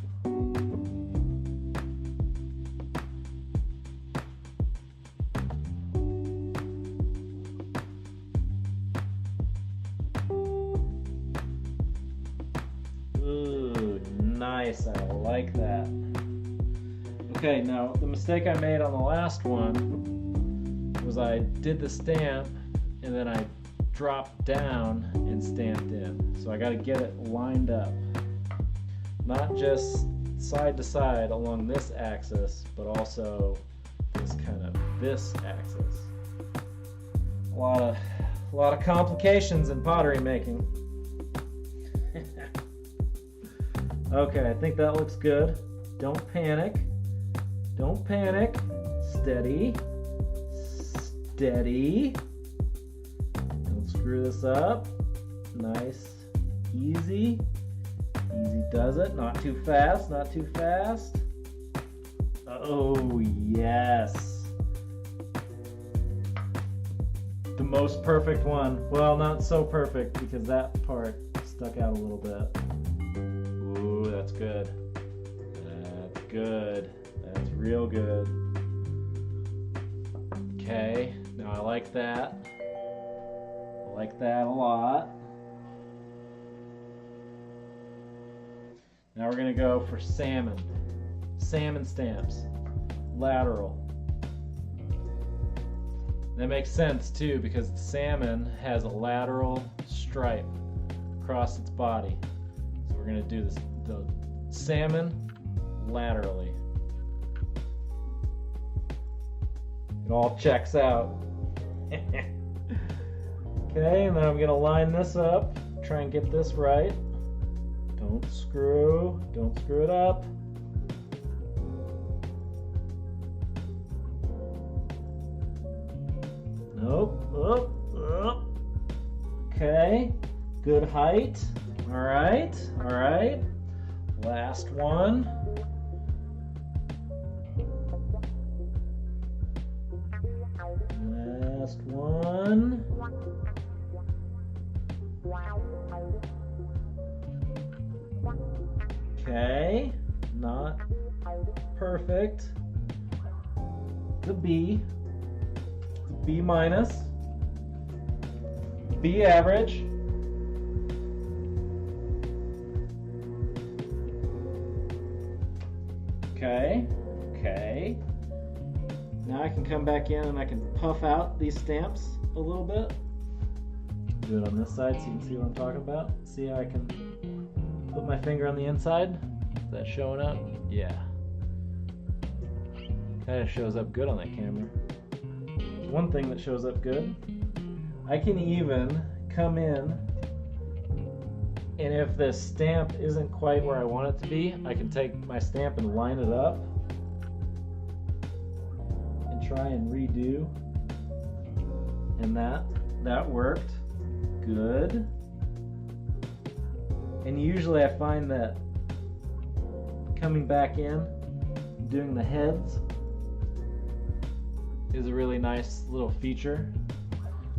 Ooh, nice. I like that. Okay, now the mistake I made on the last one was I did the stamp and then I dropped down and stamped in. So I got to get it lined up. Not just side to side along this axis, but also this axis. A lot of complications in pottery making. Okay, I think that looks good. Don't panic. Don't panic. Steady. Steady. Don't screw this up. Nice. Easy. Easy does it. Not too fast. Not too fast. Oh, yes. The most perfect one. Well, not so perfect because that part stuck out a little bit. Ooh, that's good. That's good. That's real good. Okay, now I like that. I like that a lot. Now we're gonna go for salmon. Salmon stamps. Lateral. That makes sense too because the salmon has a lateral stripe across its body. So we're gonna do this, the salmon laterally. It all checks out. Okay, and then I'm gonna line this up, try and get this right. Don't screw it up. Nope, up. Okay, good height. All right. Last one. Last one. Okay, not perfect. The B. B minus. B average. Okay. Now I can come back in and I can puff out these stamps a little bit. Do it on this side so you can see what I'm talking about. See how I can put my finger on the inside? Is that showing up? Yeah. Kind of shows up good on that camera. One thing that shows up good, I can even come in, and if the stamp isn't quite where I want it to be, I can take my stamp and line it up and try and redo, and that worked good. And usually I find that coming back in, doing the heads is a really nice little feature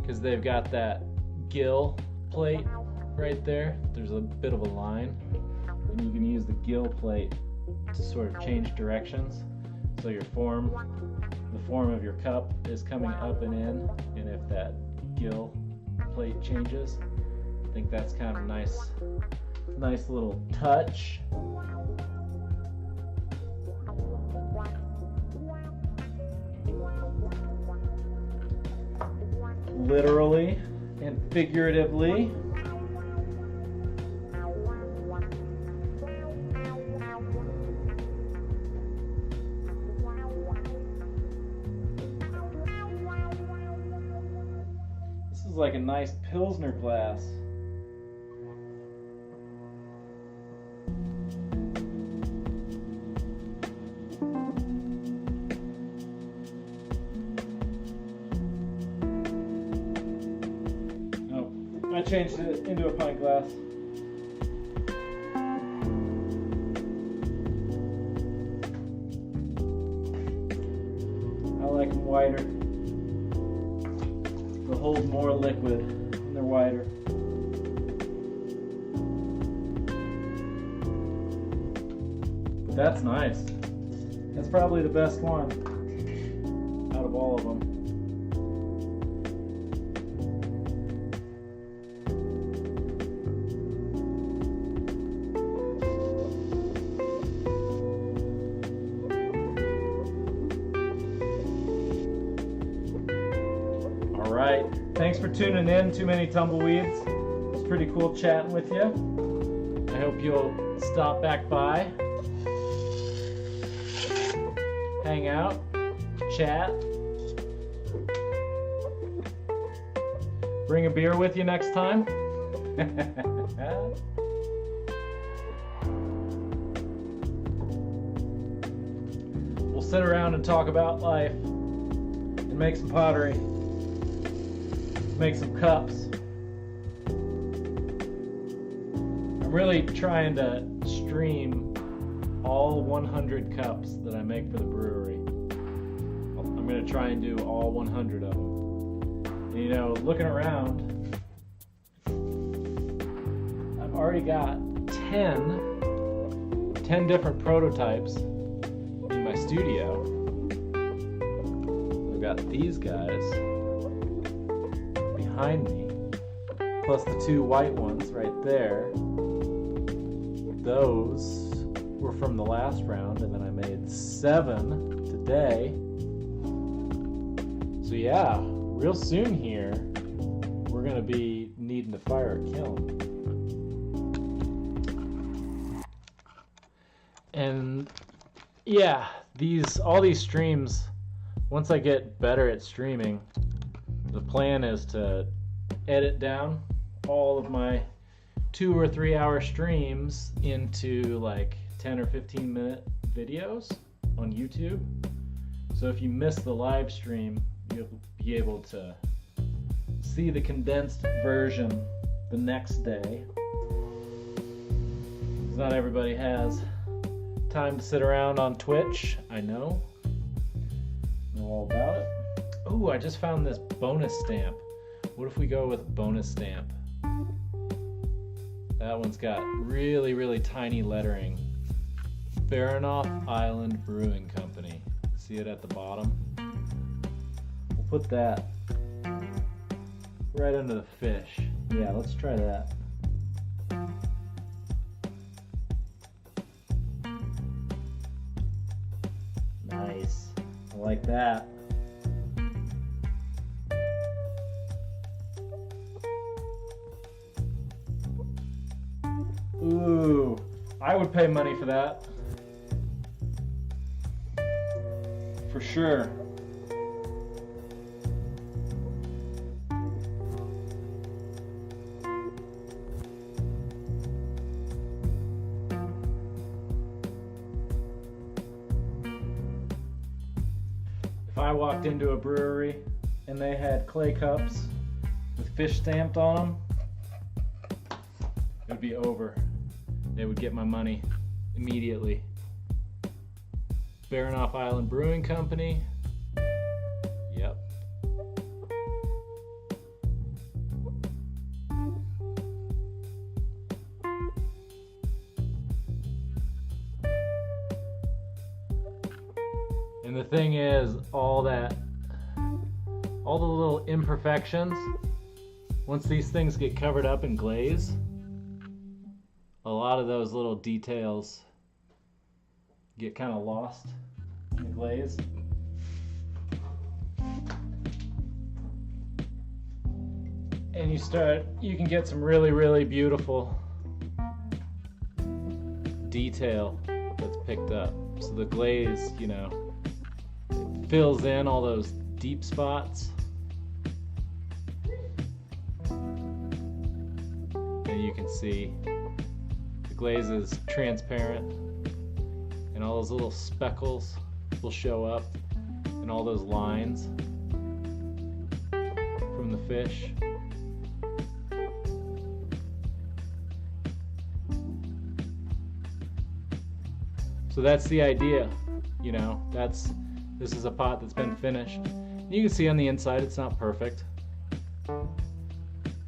because they've got that gill plate right there. There's a bit of a line, and you can use the gill plate to sort of change directions. So the form of your cup is coming up and in, and if that gill plate changes, I think that's kind of a nice little touch. Literally and figuratively. This is like a nice Pilsner glass. I changed it into a pint glass. I like them wider. They'll hold more liquid and they're wider. But that's nice. That's probably the best one out of all of them. Alright, thanks for tuning in, Too Many Tumbleweeds. It was pretty cool chatting with you. I hope you'll stop back by, hang out, chat, bring a beer with you next time. sit around and talk about life and make some pottery, make some cups. I'm really trying to stream all 100 cups that I make for the brewery. I'm going to try and do all 100 of them. And, you know, looking around, I've already got 10 different prototypes in my studio. I've got these guys behind me, plus the 2 white ones right there. Those were from the last round, and then I made 7 today. So yeah, real soon here, we're gonna be needing to fire a kiln. And yeah, all these streams, once I get better at streaming, the plan is to edit down all of my 2 or 3 hour streams into like 10 or 15 minute videos on YouTube. So if you miss the live stream, you'll be able to see the condensed version the next day. Not everybody has time to sit around on Twitch, I know all about it. Oh, I just found this bonus stamp. What if we go with bonus stamp? That one's got really, really tiny lettering. Baranoff Island Brewing Company. See it at the bottom? We'll put that right under the fish. Yeah, let's try that. Nice. I like that. Ooh, I would pay money for that. For sure. If I walked into a brewery and they had clay cups with fish stamped on them, it would be over. They would get my money immediately. Baranoff Island Brewing Company. Yep. And the thing is, all the little imperfections, once these things get covered up in glaze, a lot of those little details get kind of lost in the glaze. And you can get some really, really beautiful detail that's picked up. So the glaze, you know, it fills in all those deep spots. And you can see the glaze is transparent, and all those little speckles will show up, and all those lines from the fish. So that's the idea, you know, this is a pot that's been finished. You can see on the inside it's not perfect.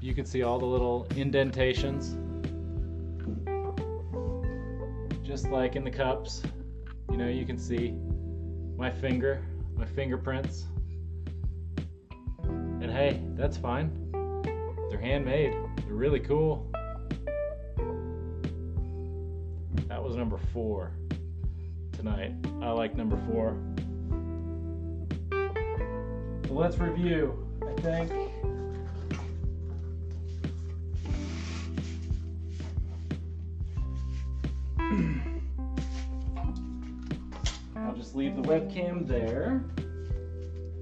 You can see all the little indentations, just like in the cups. You know, you can see my fingerprints. And hey, that's fine. They're handmade. They're really cool. That was number 4 tonight. I like number 4. So let's review, I think. I'll just leave the webcam there.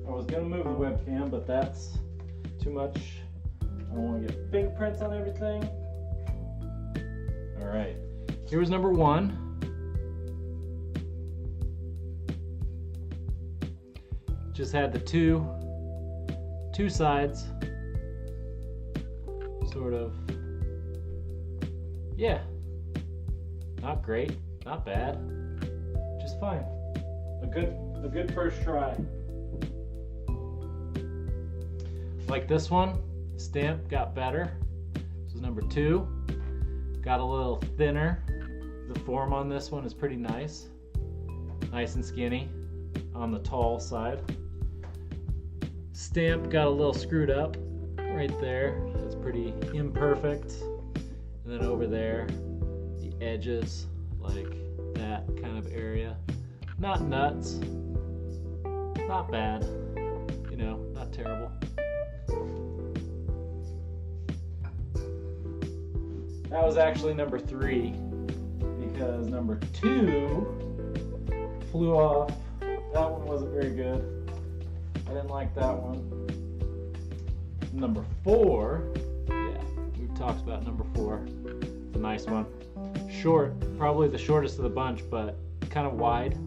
I was gonna move the webcam, but that's too much. I don't want to get fingerprints on everything. All right, here was number 1. just had the two sides, sort of. Yeah, not great, not bad, just fine. A good first try. Like this one, the stamp got better. This is number 2. Got a little thinner. The form on this one is pretty nice. Nice and skinny on the tall side. Stamp got a little screwed up right there. It's pretty imperfect. And then over there, the edges, like that kind of area. Not nuts, not bad, you know, not terrible. That was actually number 3, because number 2 flew off. That one wasn't very good. I didn't like that one. Number 4, yeah, we've talked about number 4. It's a nice one. Short, probably the shortest of the bunch, but kind of wide.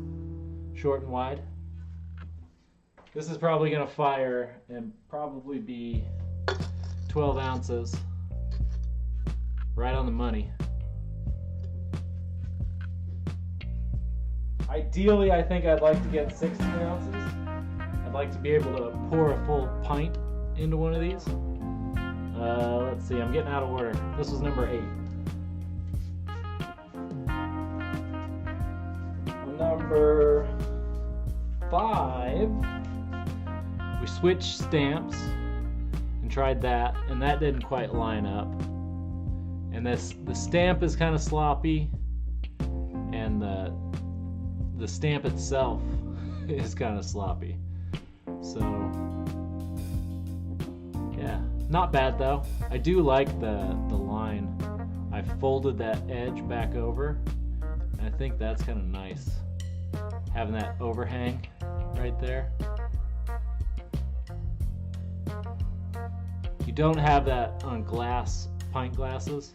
Short and wide. This is probably going to fire and probably be 12 ounces. Right on the money. Ideally, I think I'd like to get 16 ounces. I'd like to be able to pour a full pint into one of these. Let's see, I'm getting out of order. This was number 8. Number 5, we switched stamps and tried that, and that didn't quite line up. And the stamp is kind of sloppy, and the stamp itself is kind of sloppy. So yeah, not bad though. I do like the line. I folded that edge back over, and I think that's kind of nice, having that overhang right there. You don't have that on pint glasses,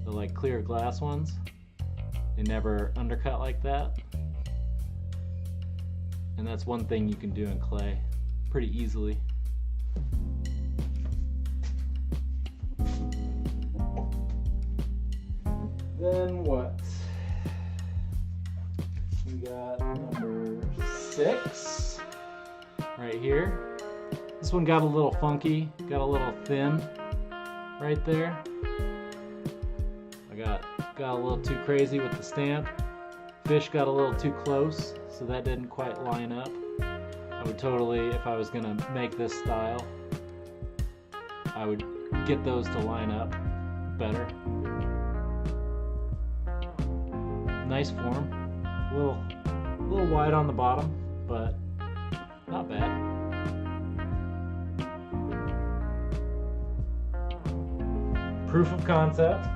the like clear glass ones. They never undercut like that. And that's one thing you can do in clay pretty easily. Then what? We got number 6 right here. This one got a little funky, got a little thin right there. I got a little too crazy with the stamp. Fish got a little too close, so that didn't quite line up. I would totally, if I was gonna make this style, I would get those to line up better. Nice form, a little wide on the bottom, but not bad. Proof of concept.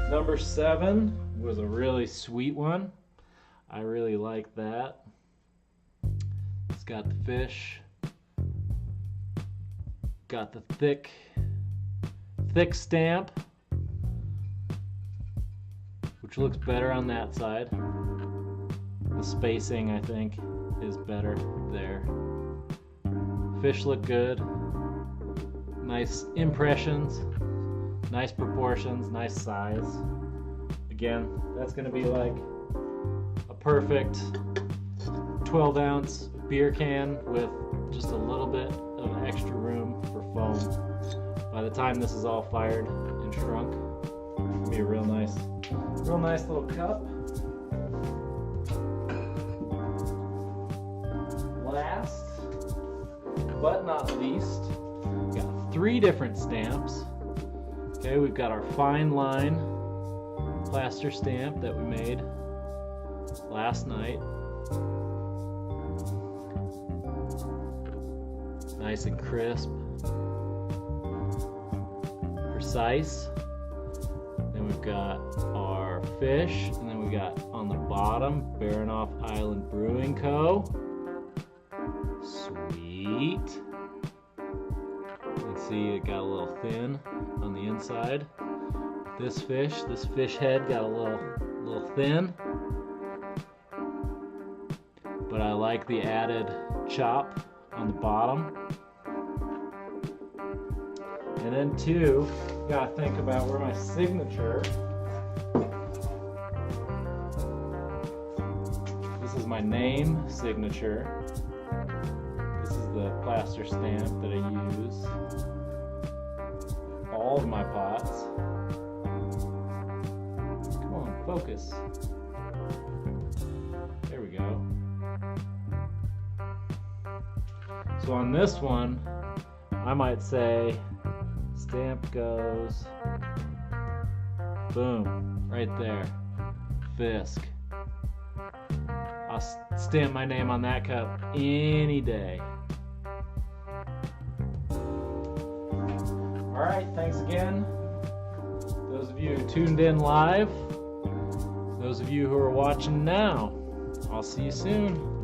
Number 7 was a really sweet one. I really like that. It's got the fish, got the thick stamp, which looks better on that side. The spacing, I think, is better there. Fish look good. Nice impressions, nice proportions, nice size. Again, that's going to be like a perfect 12-ounce beer can with just a little bit of extra room for foam. By the time this is all fired and shrunk, it'll be a real nice little cup. Last but not least, we got 3 different stamps. Okay, we've got our fine line plaster stamp that we made last night. Nice and crisp, precise. Then we've got our fish, and then we got on the bottom Baranoff Island Brewing Co. Sweet. You can see it got a little thin on the inside. This fish head got a little thin. but I like the added chop on the bottom. And then two, you gotta think about where my signature. This is my name signature. This is the plaster stamp that I use all of my pots. Come on, focus. There we go. So on this one, I might say stamp goes, boom, right there, Fisk. I'll stamp my name on that cup any day. Alright, thanks again. Those of you who tuned in live, those of you who are watching now, I'll see you soon.